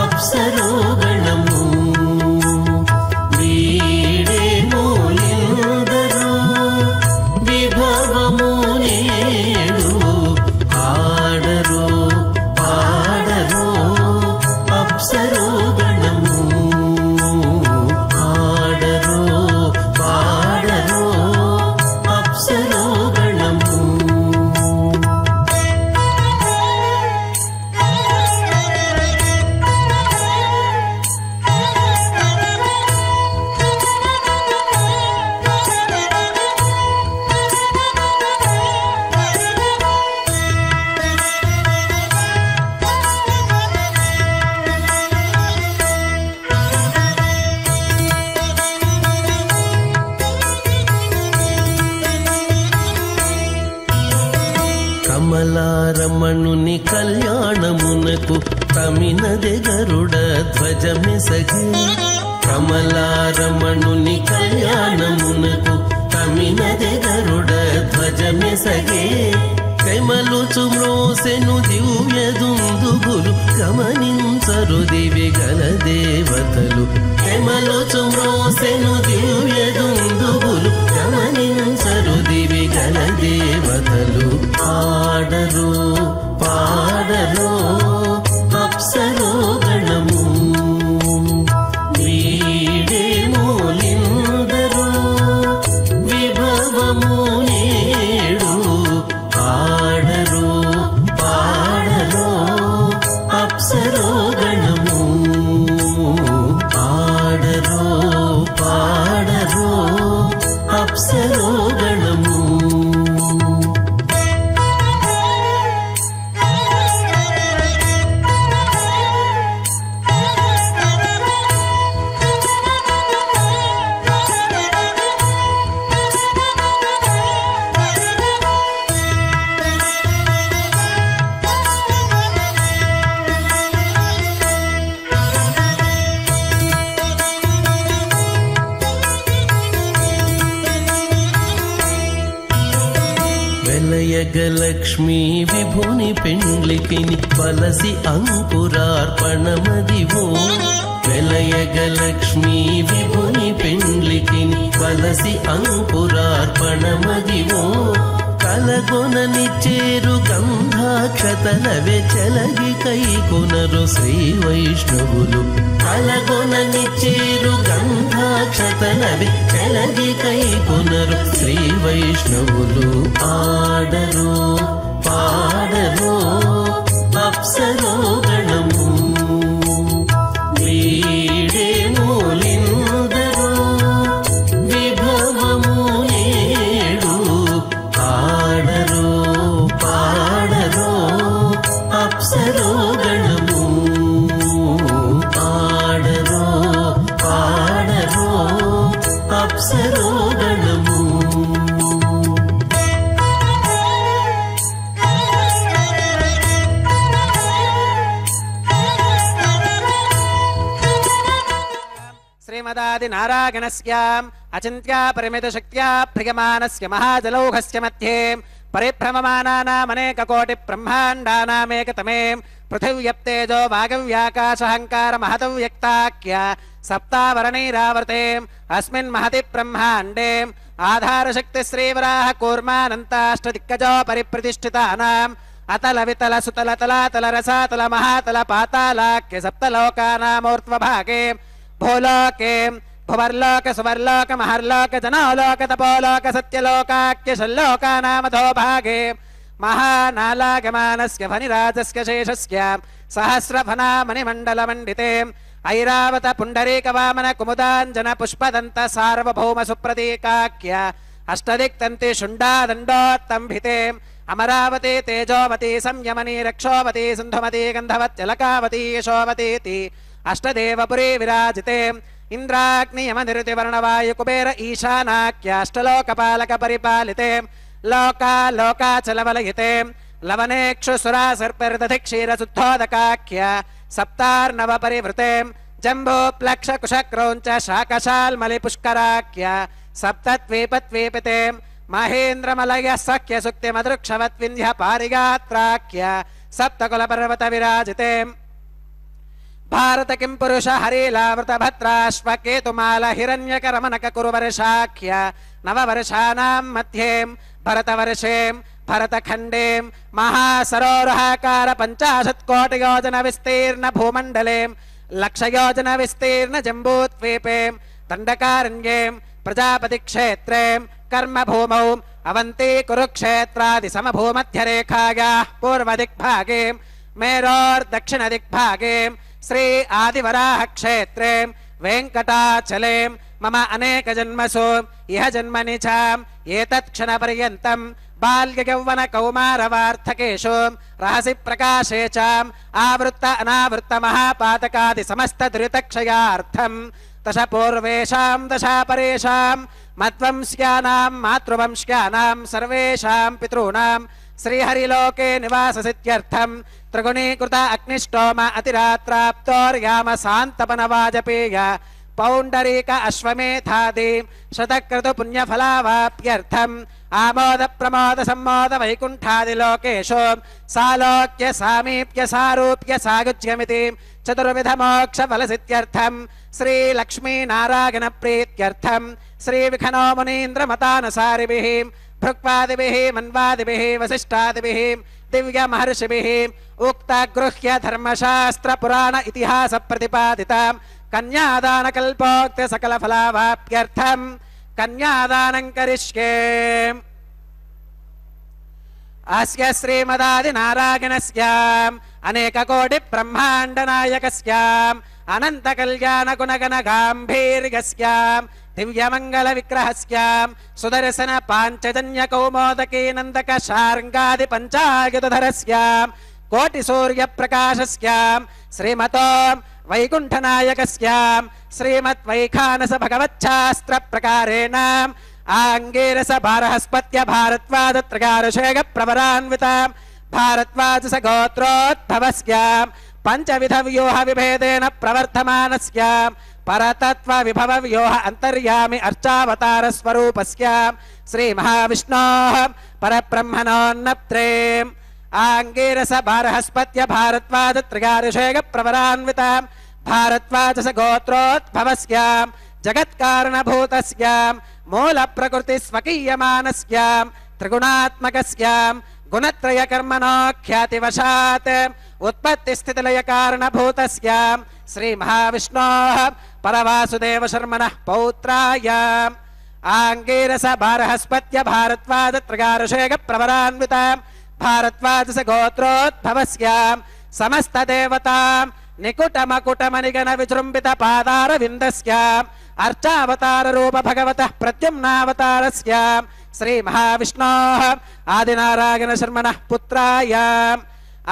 అప్సరో గణము వీడే మూలిందరో విభవము నేడు ఆడరు పాడరు అప్సరో గణము ఆడరు పాడరు అప్సరో గణము కమలారమణుని కళ్యాణమునకు తమినదె గరుడ ధ్వజమెసగే కమలారమణుని కళ్యాణమునకు తమినదె గరుడ ధ్వజమెసగే కమలుచు మ్రోసెను దివ్య దుందుగులు గమనించరు దివి గల దేవతలు కమలుచు మ్రోసెను దివ్య దుందుగులు గమనించరు దివి గల దేవతలు ఆడరు పాడరు అప్సరో గణము వీడే మూలిందరో విభవము నేడు ఆడరు అప్సరోగణము ఆడరో పాడరో అప్సరోగణము వెలయగలక్ష్మీ విభుని పెండ్లికిని వలసి అంకురార్పణమదివో వెలయగలక్ష్మీ విభుని పెండ్లికిని వలసి అంకురార్పణమదివో కలగొనని చేరు గంధాక్షతలవే చెలగి కైకొనరు శ్రీ వైష్ణవులు కలగొనని చేరు గంధాక్షతలవే చెలగి కైకొనరు శ్రీ వైష్ణవులు ఆడరు పాడరు అప్సరోగణము వీడే మూలిందరు విభవము నేడు ఆడరు పాడరు అప్సరోగణము ఆడరు పాడరు అప్సరోగణము శ్రీమదాది నారాయణస్యాం అచింత్యా పరిమిత శక్త్యా ప్రియమానస్య మహాజలౌఘస్య మధ్యే పరిభ్రమమానానామనేక కోటి బ్రహ్మాండానామేకతమే పృథివ్యప్తేజో వాగవ్యాకాశహంకార మహతం వ్యక్తాఖ్య సప్తావరణైరావర్తే అస్మిన్ మహతి బ్రహ్మాండే ఆధారశక్తి శ్రీవరాహ కూర్మానంతాష్టదిక్కజో పరిప్రతిష్ఠితానాం అతల వితల సుతల తలాతల రసాతల మహాతల పాతాళాఖ్య సప్తలోకానామూర్ధ్వభాగే భూలోకే భువర్లోక సువర్లోక మహర్లోక జనోలోక తపోలోక సత్యలోకాఖ్య షల్లోకానామధో భాగే మహానాలాగమానస్య ఫణిరాజస్య శేషస్య సహస్రఫణామణిమండలమండితే ఐరావత పుండరీక వామన కుముదాంజన పుష్పదంత సార్వభౌమ సుప్రతీకాఖ్య అష్టదిక్తంతి శుండాదండోత్తంభితే అమరావతి తేజోవతి సంయమని రక్షోవతి సింధుమతి గంధవత్యలకావతి యశోవతీతి అష్టదేవపురీ విరాజితే ఇంద్రాగ్నియమనిరుతి వర్ణవాయు కుబేర ఈశానాఖ్యాష్టలోకపాలక పరిపాలితే లోకా లోకాచలవలయితే లవనేక్షు సురాసర్పరిదధి క్షీరశుద్ధోదకాఖ్య సప్తార్ణవ పరివృతే జంబోప్లక్ష కుశక్రౌంచ శాకశాల్మలి పుష్కరాఖ్య సప్తద్వీపద్వీపితే మహేంద్రమలయ సఖ్య సుక్తి మదృక్షవత్వింధ్య పారిగాత్రాఖ్య సప్తకుల పర్వత విరాజితే భారత కిం పురుష హరిలావృత భద్రాశ్వకేతుమాల హిరణ్యకరమనక కురువర్షాఖ్య నవవర్షానాం మధ్యే భరతవర్షే భరతఖండే మహాసరోరుహాకార 50 కోటి యోజన విస్తీర్ణ భూమండలే లక్షయోజన విస్తీర్ణ జంబూద్వీపే దండకారణ్యే ప్రజాపతి క్షేత్రే కర్మభూమౌ అవంతి కురుక్షేత్రాది సమభూమధ్యరేఖాయాః పూర్వదిగ్భాగే మేరోర్దక్షిణదిగ్భాగే శ్రీ ఆదివరాహ క్షేత్రే వెంకటాచలే మమ అనేక జన్మసు ఇహ జన్మని చ ఏతత్ క్షణ పర్యంతం బాల్య యౌవన కౌమార వార్ధకేషు రహసి ప్రకాశే చ ఆవృత్త అనావృత్త మహాపాతకాది సమస్త దురితక్షయార్థం దశ పూర్వేషాం దశా పరేషాం మద్వంశ్యానాం మాతృవంశ్యానాం సర్వేషాం పితॄణాం శ్రీహరిలోకే నివాససిద్ధ్యర్థం త్రిగుణీకృత అగ్నిష్టోమ అతిరాత్రాప్తోర్యామ శాంతపన వాజపేయ పౌండరీక అశ్వమేధాది శతక్రతు పుణ్యఫలావాప్యర్థం ఆమోద ప్రమోద సమ్మోద వైకుంఠాది లోకేషు సాలోక్య సామీప్య సారూప్య సాయుజ్యమితి చతుర్విధ మోక్ష ఫలసిద్ధ్యర్థం శ్రీ లక్ష్మీ నారాయణ ప్రీత్యర్థం శ్రీ విఖనో మునీంద్ర మతానుసారిభిః భృక్వాదిభిః మన్వాదిభిః వసిష్ఠాదిభిః దివ్య మహర్షిభిః ఉక్త గృహ్య ధర్మశాస్త్ర పురాణ ఇతిహాస ప్రతిపాదితాం కన్యాదాన కల్పోక్త సకల ఫలావాప్యర్థం కన్యాదానం కరిష్యే. అస్య శ్రీమదాదినారాయణస్యాం అనేకకోటి బ్రహ్మాండనాయకస్యాం అనంత కళ్యాణ గుణగణ గాంభీర్యస్యాం దివ్యమంగళ విగ్రహస్యాం సుదర్శన పాంచజన్య కౌమోదకీ నందక శార్ంగాది పంచాయుధరస్యాం కోటి సూర్య ప్రకాశస్యాం శ్రీమతో వైకుంఠనాయకస్యాం శ్రీమద్ వైఖానస భగవచ్ఛాస్త్ర ప్రకారేణ ఆంగీరస భారహస్పత్య భారద్వాజ త్రయారుషేగ ప్రవరాన్వితాం భారద్వాజ గోత్రోద్భవస్యాం పంచవిధ వ్యూహ విభేదేన ప్రవర్తమానస్యాం పరతత్వ విభవ వ్యూహ అంతర్యామి అర్చావతార స్వరూపస్యాం శ్రీ మహావిష్ణోః పరబ్రహ్మణోన్నప్త్రేం ఆంగీరస భారహస్పత్య భారద్వాజ త్రయారుషేగ ప్రవరాన్వితాం భారద్వాజ గోత్రోద్భవస్యాం జగత్కారణభూతస్యాం మూల ప్రకృతి స్వకీయమానస్యాం త్రిగుణాత్మకస్యాం గుణత్రయ కర్మణో ఖ్యాతివశాత్ ఉత్పత్తి స్థితిలయ కారణభూతస్యాం శ్రీ మహావిష్ణోః పరవాసుదేవ శర్మణః పౌత్రాయాం ఆంగీరస భారహస్పత్య భారద్వాజ త్రయారుషేగ ప్రవరాన్వితాం భారద్వాజ గోత్రోద్భవస్యాం సమస్త దేవతాం నికుటమకుటమనిగణ విజృంభిత పాదార విందస్యాం అర్చావతార రూప భగవతః ప్రద్యుమ్నావతారస్యాం శ్రీ మహావిష్ణోః ఆదినారాయణ శర్మణః పుత్రాయాం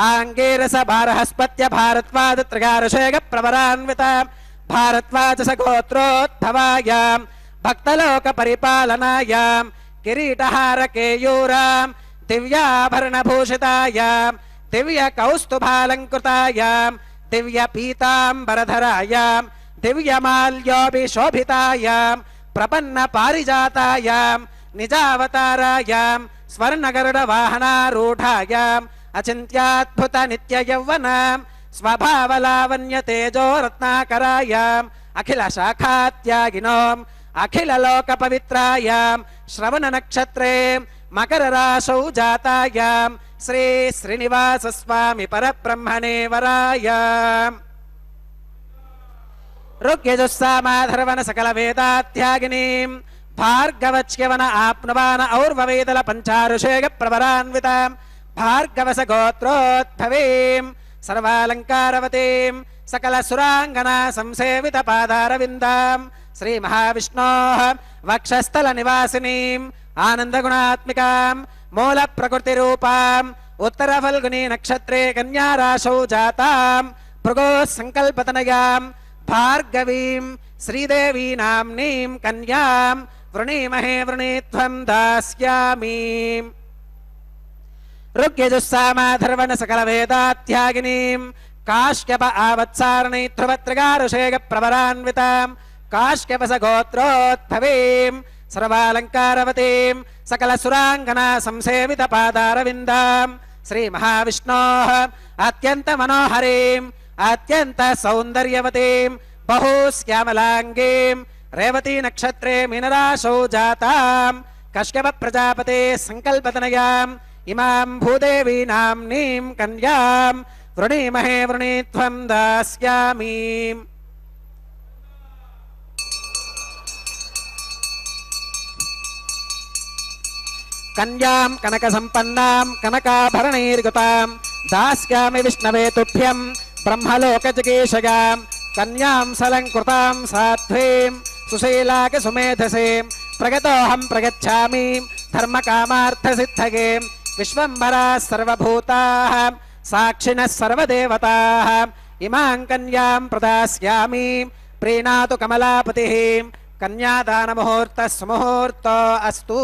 ఆంగీరస భారహస్పత్య భారద్వాజ త్రయారుషేగ ప్రవరాన్వితాం భారద్వాజ గోత్రోద్భవాయాం భక్తలోక పరిపాలనాయాం కిరీటహార కేయూరాం దివ్యాభరణభూషితాయాం దివ్య కౌస్తుభాలంకృతాయాం దివ్య పీతాంబరధరాయాం దివ్యమాల్యోభిశోభితాయాం ప్రపన్న పారిజాతాయాం నిజావతారాయాం స్వర్ణగరుడ వాహనారూఢాయాం అచింత్యాద్భుత నిత్య యౌవనాం స్వభావలావణ్య తేజో రత్నాకరాయాం అఖిల శాఖాత్యాగినోం అఖిల లోక పవిత్రాయాం శ్రవణ నక్షత్రే మకర రాశౌ జాతాయాం శ్రీ శ్రీనివాస స్వామి పరబ్రహ్మణే వరాయాం ఋగ్యజుస్సామాధర్వణ సకల వేదాత్యాగినీం భార్గవచ్యవన ఆప్నువాన ఔర్వవేదల పంచారుషేగ ప్రవరాన్వితాం భార్గవస గోత్రోద్భవీం సర్వాలంకారవతీం సకల సురాంగనా సంసేవిత పాదారవిందాం శ్రీ మహావిష్ణోః వక్షస్థల నివాసినీం ఆనందగుణాత్మికాం మూల ప్రకృతి రూపాం ఉత్తర ఫల్గుని నక్షత్రే కన్యా రాశౌ జాతాం భృగో సంకల్పతనయాం భార్గవీం శ్రీదేవీ నామ్నీం కన్యాం వృణీమహే వృణీత్వం దాస్యామి ఋగ్యజుస్సామాధర్వణ సకల వేదాత్యాగినీం కాశ్యప ఆవత్సారణి ధ్రువత్రిగారుషేగ ప్రవరాన్వితాం కాశ్యపస గోత్రోద్భవీం సర్వాలంకారవతీం సకల సురాంగనా సంసేవిత పాదారవిందాం శ్రీ మహావిష్ణోః అత్యంత మనోహరీం అత్యంత సౌందర్యవతీం బహుశ్యామలాంగీం రేవతీ నక్షత్రే మీనరాశౌ జాతాం కశ్యప ప్రజాపతే సంకల్పతనయాం ఇమాం భూదేవీ నామ్నీం కన్యాం వృణీమహే వృణీత్వం దాస్యామి కన్యాం కనక సంపన్నాం కనకాభరణైర్గతాం దాస్యామి విష్ణవే తుభ్యం బ్రహ్మలోక జగేశగాం కన్యాం సలంకృతాం సాధ్వీం సుశీలాక సుమేధసీం ప్రగతోహం ప్రగచ్ఛామి ధర్మకామార్థసిద్ధగే విశ్వంభరా సర్వభూతాః సాక్షిణః సర్వదేవతాః ఇమాం కన్యాం ప్రదాస్యామి ప్రీణాతు కమలాపతిః కన్యాదాన ముహూర్తః సుముహూర్తో అస్తు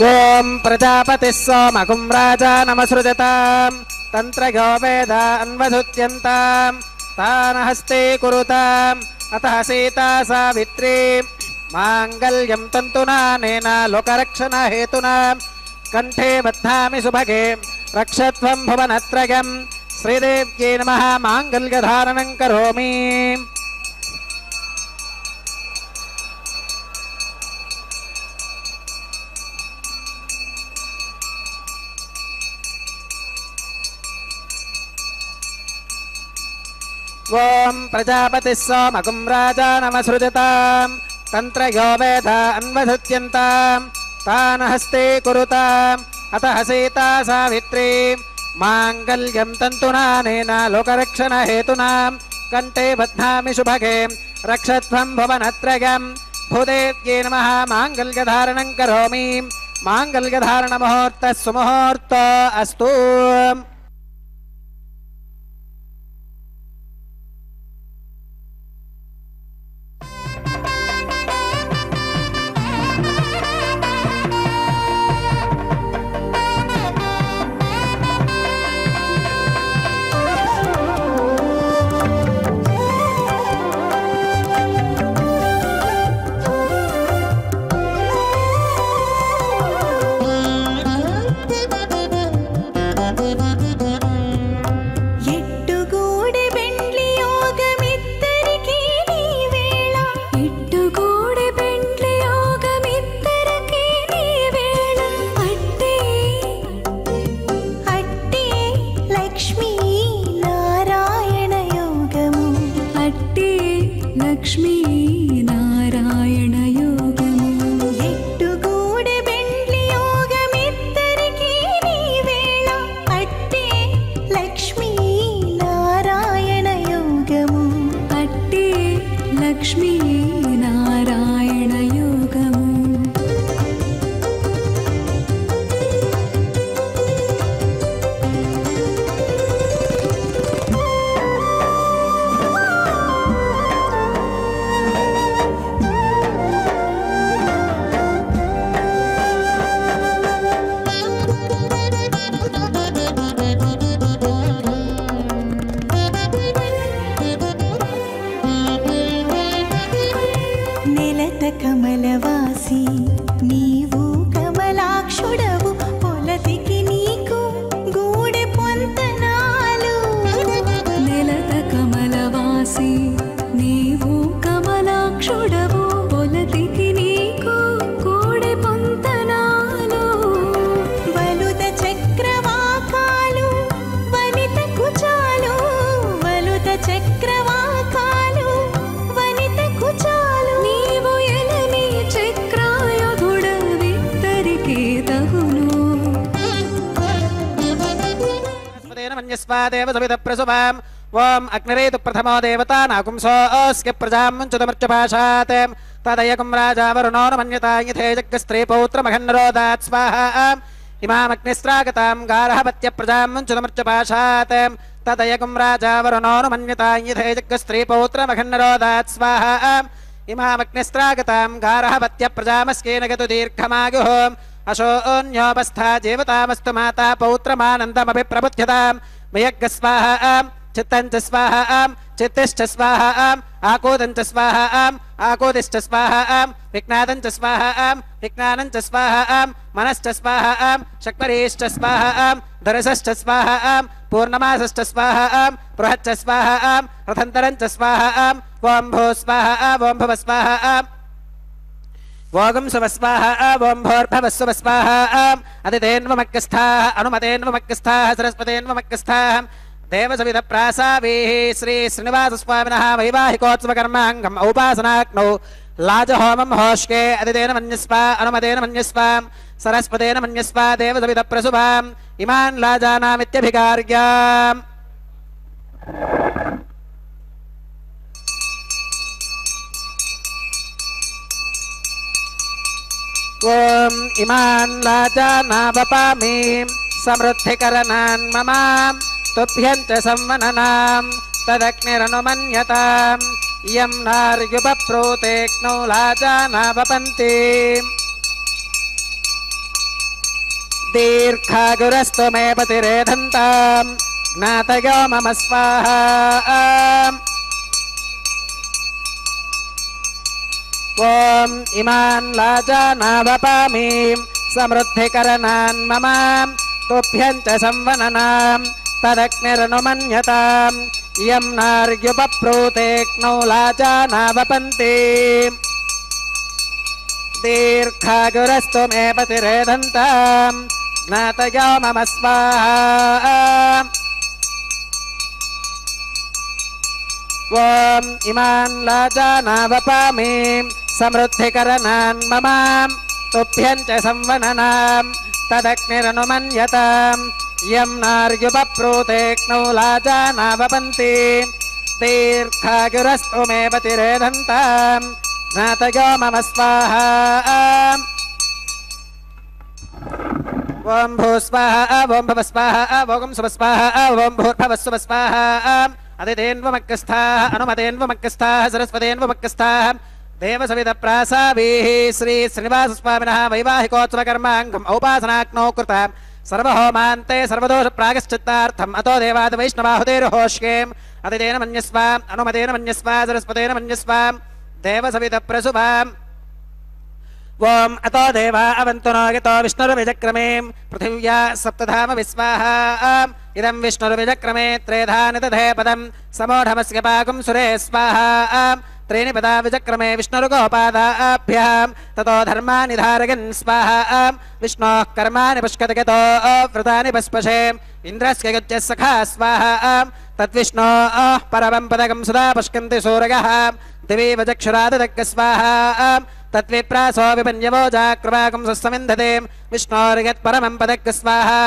ఓం ప్రజాపతిः సోమగుం రాజానమసృజతాం తంత్రయో వేద అన్వసుత్యంతాం తానహస్తే కురుతాం అతః సీతా సావిత్రీ మాంగళ్యం తంతునానేన లోకరక్షణ హేతునా కంఠే బధ్నామి సుభగే రక్షత్వం భువనత్రయం శ్రీదేవ్యై నమః మాంగళ్యధారణం కరోమి. ఓం ప్రజాపతిः సోమగుం రాజానమసృజతాం తంత్రయో వేద అన్వసుత్యంతాం తానహస్తే కురుతాం అతః సీతా సావిత్రీ మాంగళ్యం తంతునానేన లోకరక్షణ హేతునా కంఠే బధ్నామి శుభగే రక్షత్వం భువనత్రయం భూదేవ్యై నమః మాంగళ్యధారణం కరోమి. మాంగళ్యధారణ ముహూర్త సుముహూర్త అస్తు. కమలవాసి నీవు కమలాక్షుడవు పొలతికి నీకు గూడె పొంతనాలు. నెలత కమలవాసి నీవు కమలాక్షుడవు పొలతికి నీకు గూడె పొంతనాలు. వలుద చక్రవాకాలు వనిత కుచాలు వలుద చక్రవాకాలు వనిత కుచాలు. నీవు ఎలని చక్రాయుధుడవిద్దరికి తగును. మన్యస్వాదేవ సవిత ప్రసుభాం ఓం అగ్నిరేతు ప్రథమో దేవతా నాకుంసోస్య ప్రజాం ముంచుతమర్చపాశాత్ తదయకుం రాజా వరుణో మన్యతా యథే జగ్గస్త్రీ పౌత్రమఘన్నరోదాత్ స్వాహా ఇమామగ్నిస్రాగతాం గార్హపత్య ప్రజాం ముంచుతమర్చపాశాత్ తదయకుం రాజా వరుణో మన్యతా యథే జగ్గస్త్రీ పౌత్రమఘన్నరోదాత్ స్వాహా ఇమామగ్నిస్రాగతాం గార్హపత్య ప్రజామస్కేన గతు దీర్ఘమాయుః అశోన్యోపస్థా జీవతామస్తు మాతా పౌత్రమానందమభి ప్రబుధ్యతాం మయగ్గ స్వాహాం చిత్తంచ స్వాహాం చిత్తిశ్చ స్వాహాం ఆకోదంచ స్వాహాం ఆకోదిశ్చ స్వాహాం విజ్ఞాతంచ స్వాహాం విజ్ఞానంచ స్వాహాం మనశ్చ స్వాహాం శక్వరీశ్చ స్వాహాం ధరసశ్చ స్వాహాం పూర్ణమాసశ్చ స్వాహాం బృహచ్చ స్వాహాం రథంతరంచ స్వాహాం ఓం భూ స్వాహా ఓం భవ స్వాహా ఓం సువస్వాహా ఓం భోర్భవస్సువస్వాహా అదితేన్వమగ్గస్థాః అనుమతేన్వమగ్గస్థాః సరస్వతేన్వమగ్గస్థాః దేవసవిధ ప్రాసావేః శ్రీ శ్రీనివాసస్వామినः వైవాహికోత్సవకర్మాంగం ఔపాసనాగ్నౌ లాజహోమం హోష్కే అదితేన మన్యస్వ అనుమతేన మన్యస్వ సరస్వతేన మన్యస్వ దేవసవిధ ప్రసుభాం ఇమాన్ లాజానామిత్యభికార్యాం. ఓం ఇమాన్ లాజానావపామి సమృద్ధికరణాన్ మమాం తుభ్యం చ సంవననాం తదగ్నిరనుమన్యతాం ఇయం నార్యుపప్రోతేక్నౌ లాజానావపంతి. दीर्घागुरस्तु मे पतिरेधन्ताम् ज्ञातयो मम स्वाहा ॐ इमान् लाजानावपामि समृद्धिकरणान् मम तुभ्यं च संवननां तदग्निरनुमन्यताम् यं नार्युपप्रोतेक्नौ लाजानावपन्ति दीर्घागुरस्तु मे पतिरेधन्ताम् ज्ञातयो मम स्वाहा ॐ इमान् लाजानावपामि समृद्धिकरणान् मम तुभ्यं च संवननां तदग्निरनुमन्यताम् यं नार्युपप्रोतेक्नौ लाजानावपन्ति दीर्घागुरस्तु मे पतिरेधन्ताम् ज्ञातयो मम स्वाहा ॐ भूस्वाहा ॐ भवस्वाहा ॐ सुवस्वाहा ॐ भूर्भवस्वस्वाहा अदितेन्वमक्कस्थाः अनुमतेन्वमक्कस्थाः सरस्वतेन्वमक्कस्थाः देवसवितप्रासावीः श्री श्रीनिवासस्वामिनः वैवाहिकोत्सवकर्माङ्गम् औपासनाग्नौ कृता सर्वहोमान्ते सर्वदोषप्रागश्चित्तार्थम् अतो देवादिवैष्णवाहुतेर्होष्येम् अदितेन मन्यस्वाम् अनुमतेन मन्यस्वा सरस्वतेन मन्यस्वाम् देवसवितप्रसुभाम् ॐ अतो देवा अवन्तु नो यतो विष्णुर्विजक्रमे पृथिव्या सप्तधाम विस्वाहा इदं विष्णुर्विजक्रमे त्रेधानि दधे पदं समोढमस्य पाकं सुरे स्वाहा त्रीणि पदा विजक्रमे विष्णुर्गोपादाभ्यां ततो धर्मानि धारयन् स्वाहा विष्णोः कर्माणि पुष्कतगतो व्रतानि पस्पशे इन्द्रस्य युज्यः सखा स्वाहा तद्विष्णोः परमं पदकं सदा पुष्कन्ति सूरयः दिवि वचक्षुराददग्ग स्वाहा तद्विप्रासो विपन्यवो जाक्रवाकं सस्समिन्धते विष्णोर्यत्परमं पदक्क स्वाहा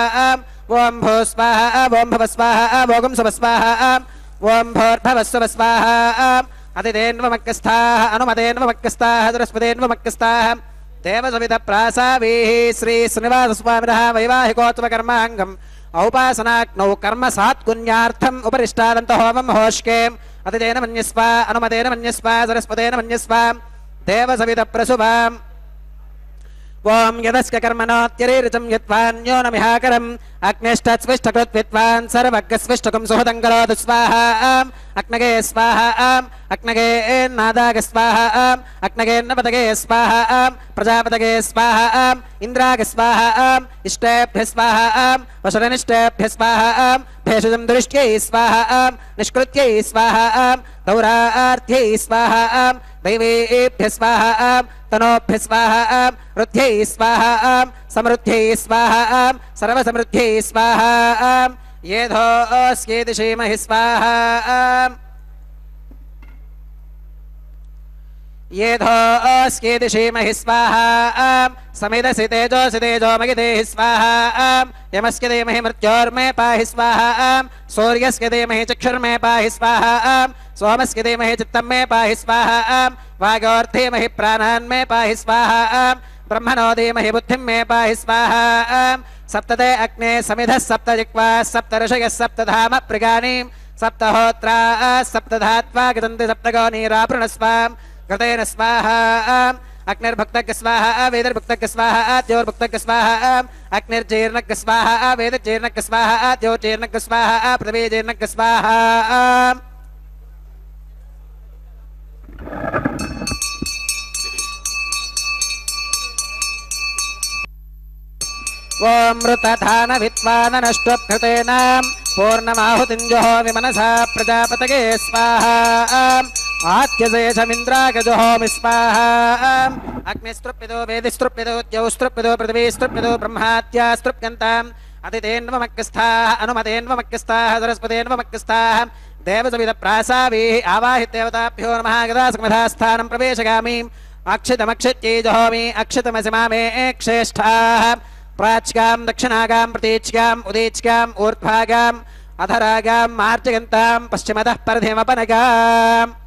ॐ भू स्वाहा ॐ भव स्वाहा ॐ सुव स्वाहा ॐ भूर्भवस्व स्वाहा अतितेन्वमक्कस्थाः अनुमतेन्वमक्कस्थाः सरस्वतेन्वमक्कस्थाः देवसवितप्रासावीः श्री श्रीनिवासस्वामिनः वैवाहिकोत्सवकर्माङ्गम् औपासनाग्नौ कर्म सात्कुन्यार्थम् उपरिष्टादन्तहोमं होष्केम् अतितेन मन्यस्वा अनुमतेन मन्यस्वा सरस्वतेन मन्यस्वा देवसवितप्रसुभाम् ॐ यदस्य कर्मणोत्यरीरिचं यत्वान्यो न मिहाकरम् अग्निष्टस्विष्टकृद्विद्वान् सर्वज्ञस्विष्टकं सुहृदं करोतु स्वाहा अग्नगे स्वाहा अग्नगे नादाग स्वाहा अग्नगेन्नपतगे स्वाहा प्रजापतगे स्वाहा इन्द्राग स्वाहा इष्टेभ्यः स्वाहा वशरनिष्टेभ्यः स्वाहा भेषजं दृष्ट्यै स्वाहा निष्कृत्यै स्वाहा दौरार्थ्यै स्वाहा दैवेभ्यः स्वाहा तनोभ्यः स्वाहा रुद्ध्यै स्वाहा समृद्ध्यै स्वाहा सर्वसमृद्ध्यै स्वाहा येधोऽस्येति श्रीमहि स्वाहा येधोऽस्येति श्रीमहि स्वाहा समिदसि तेजोसि तेजोमयितेहि स्वाहा यमस्य धीमहि मृत्योर्मे पाहि स्वाहा सूर्यस्य धीमहि चक्षुर्मे पाहि स्वाहा सोमस्य धीमहि चित्तं मे पाहि स्वाहा वागोर्धीमहि प्राणान् मे पाहि स्वाहा ब्रह्मणो धीमहि बुद्धिं मे पाहि स्वाहा सप्तते अग्ने समिधः सप्तजिह्वा सप्तऋषयः सप्तधाम प्रगानि सप्तहोत्रा सप्तधात्वा गदन्ति सप्तगोनीरापृणस्वाम् कृतेन स्वाहा अग्निर्भुक्तज्ञ स्वाहा वेदर्भुक्तज्ञ स्वाहा द्योर्भुक्तज्ञ स्वाहा अग्निर्जीर्णज्ञ स्वाहा वेदजीर्णज्ञ स्वाहा द्योर्जीर्णज्ञ स्वाहा पृथिवीजीर्णज्ञ स्वाहा ॐ मृतधान विद्वाननष्टभृतेन पूर्णमाहुतिञ्जहोमि मनसा प्रजापतये स्वाहा आद्यशेषमिन्द्रागजहोमि स्वाहा अग्निस्तृप्यतो वेदिस्तृप्यतो द्यौस्तृप्यतो पृथिवीस्तृप्यतो ब्रह्माद्यास्तृप्यन्ताम् अतितेन्वमक्कस्थाः अनुमतेन्वमक्कस्थाः सरस्वतेन्वमक्कस्थाः देवसवितप्रासावीः आवाहिदेवताभ्यो नमः गदासमधास्थानं प्रवेशगामि अक्षितमक्षित्यै जहोमि अक्षितमसि मामे श्रेष्ठाः प्राच्यां दक्षिणागां प्रतीच्याम् उदीच्याम् ऊर्ध्वागाम् अधरागां मार्जयन्तां पश्चिमतः परधिमपनगाम्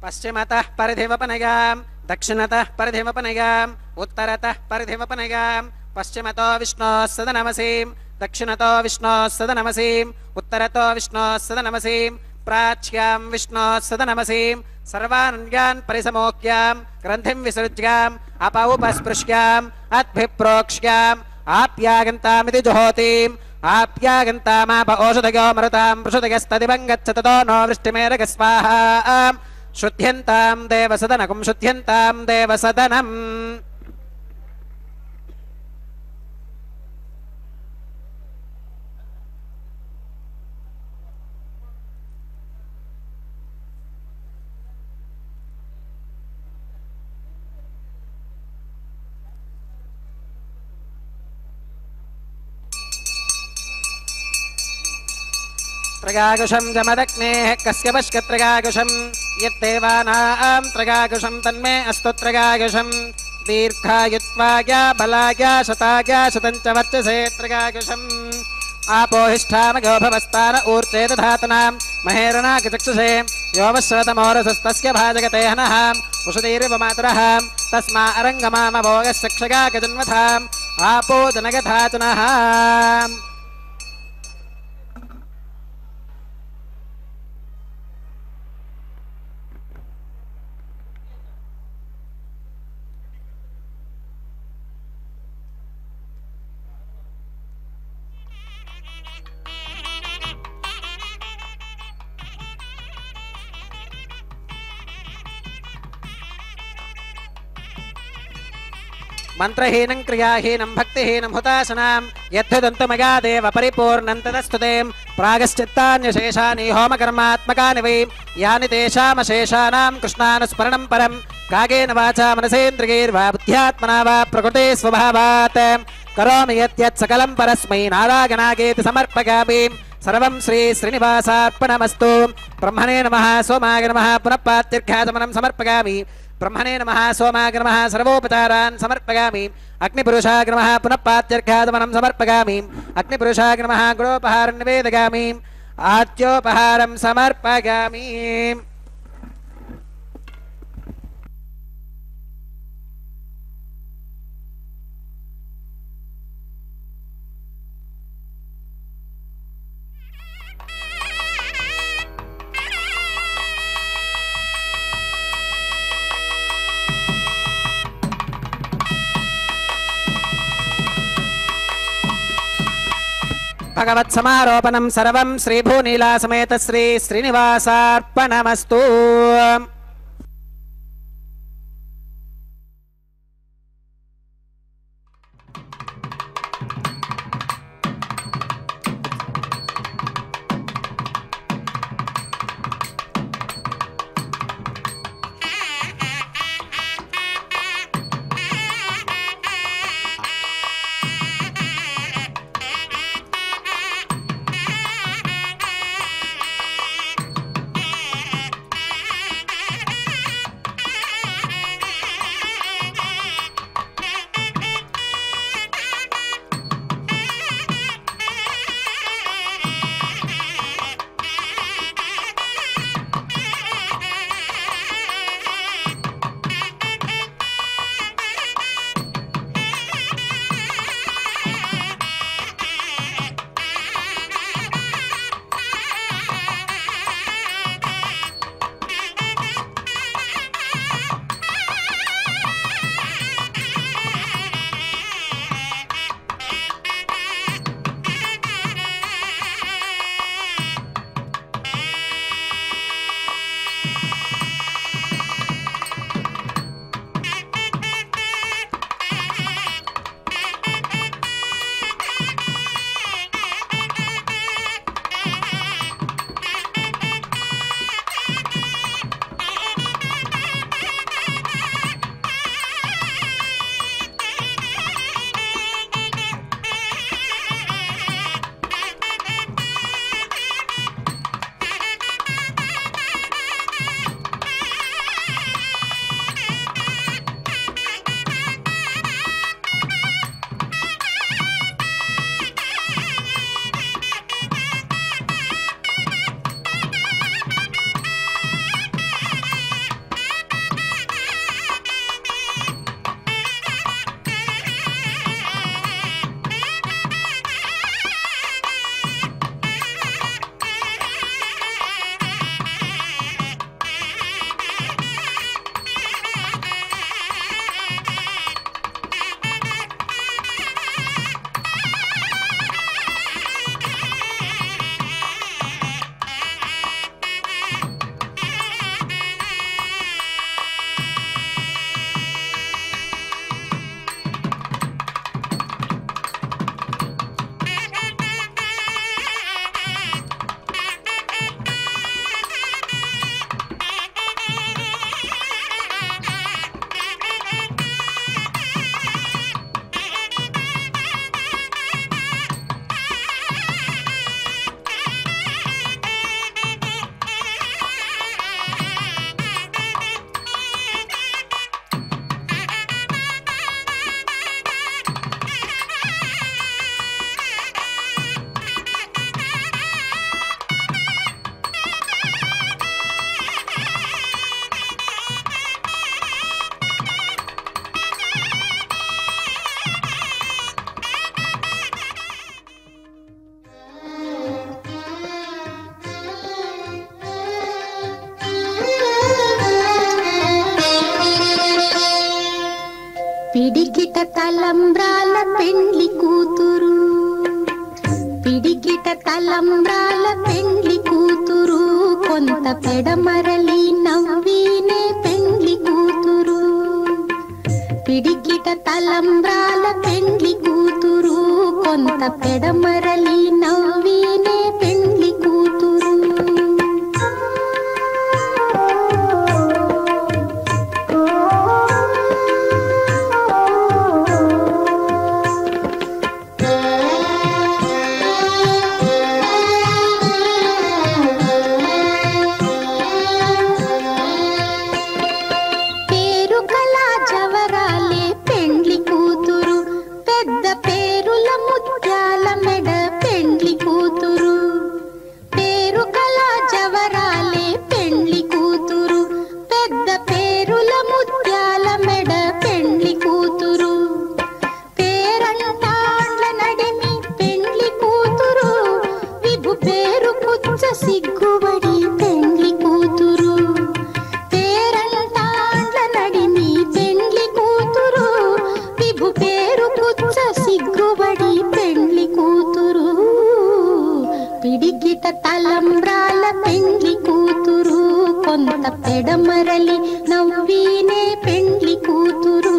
पश्चिमतः परिधिमपनगाम् दक्षिणतः परिधिमपनगाम् उत्तरतः परिधिमपनगाम् पश्चिमतो विष्णोः सदनमसीम् दक्षिणतो विष्णोः सदनमसीम् उत्तरतो विष्णोः सदनमसीम् प्राच्यां विष्णोः सदनमसीम् सर्वानन्यान् परिसमोक्याम् ग्रन्थिं विसृज्याम् अपौपस्पृश्याम् अद्भिप्रोक्ष्याम् आप्यागन्तामिति जुहोतीम् आप्यागन्तामाप ओषधयो मरुताम् पृषुतयस्तदिवं गच्छ ततो नो वृष्टिमेरग स्वाहा शुद्ध्यन्ताम् देवसदनकं शुद्ध्यन्ताम् देवसदनम् त्रगाकुशं जमदग्नेः कस्य पश्कत्रगाकुशं यत्देवानां त्रगाकुशं तन्मे अस्तु त्रगाकुशं दीर्घायुत्वाय बलाय शताय शतं च वर्चसे त्रगाकुशम् आपोहिष्ठामगो भवस्तान ऊर्जे दधातनां महेरणाकचक्षुषे यो वश्रतमोरसस्तस्य भाजगते हनः उषदीरिव मातरः तस्मा अरङ्गमामभोगस्य क्षगाकजन्मथाम् आपो जनगधातनः मंत्रहीनं क्रियाहीनं भक्तिहीनं हुताशनां यद्धुदन्तमया देव परिपूर्णं तदस्तुतें प्रागश्चित्तान्यशेषानि होमकर्मात्मकानि वै यानि तेषामशेषाणां कृष्णानुस्मरणं परं कागेन वाचा मनसेन्द्रियैर्वा बुद्ध्यात्मना वा प्रकृते स्वभावात् करोमि यत् सकलं परस्मै नारायणागेति समर्पयामि सर्वं श्री श्रीनिवासार्पणमस्तु ब्रह्मणे नमः सोमाय नमः पुनः पात्यर्घ्याचमनं समर्पयामि ब्रह्मणे नमः सोमाय नमः सर्वोपचारान् समर्पयामि अग्निपुरुषाय नमः पुनः पात्यर्घ्याचमनं समर्पयामि अग्निपुरुषाय नमः गुणोपहारं निवेदयामि आद्योपहारं समर्पयामि भगवत्समारोपणं सर्वं श्रीभूनीला समेत श्री श्रीनिवासार्पणमस्तु తలంబ్రాల పెండ్లి కూతురు, పిడికిట తలంబ్రాల పెండ్లి కూతురు, కొంత పెడమరలి నవ్వినే పెండ్లి కూతురు. పిడికిట తలంబ్రాల పెండ్లి కూతురు, కొంత పెడమరలి నవ్వినే పెండ్లి కూతురు. సిగ్గుబడి పెండ్లి కూతురు, పేరంటాండ్ల నడిమి పెండ్లి కూతురు, విభు పేరు కుచ్చ సిగ్గుబడి పెండ్లి కూతురు. పిడికిట తలంబ్రాల పెండ్లి కూతురు, కొంత పెడమరలి నవ్వినే పెండ్లి కూతురు.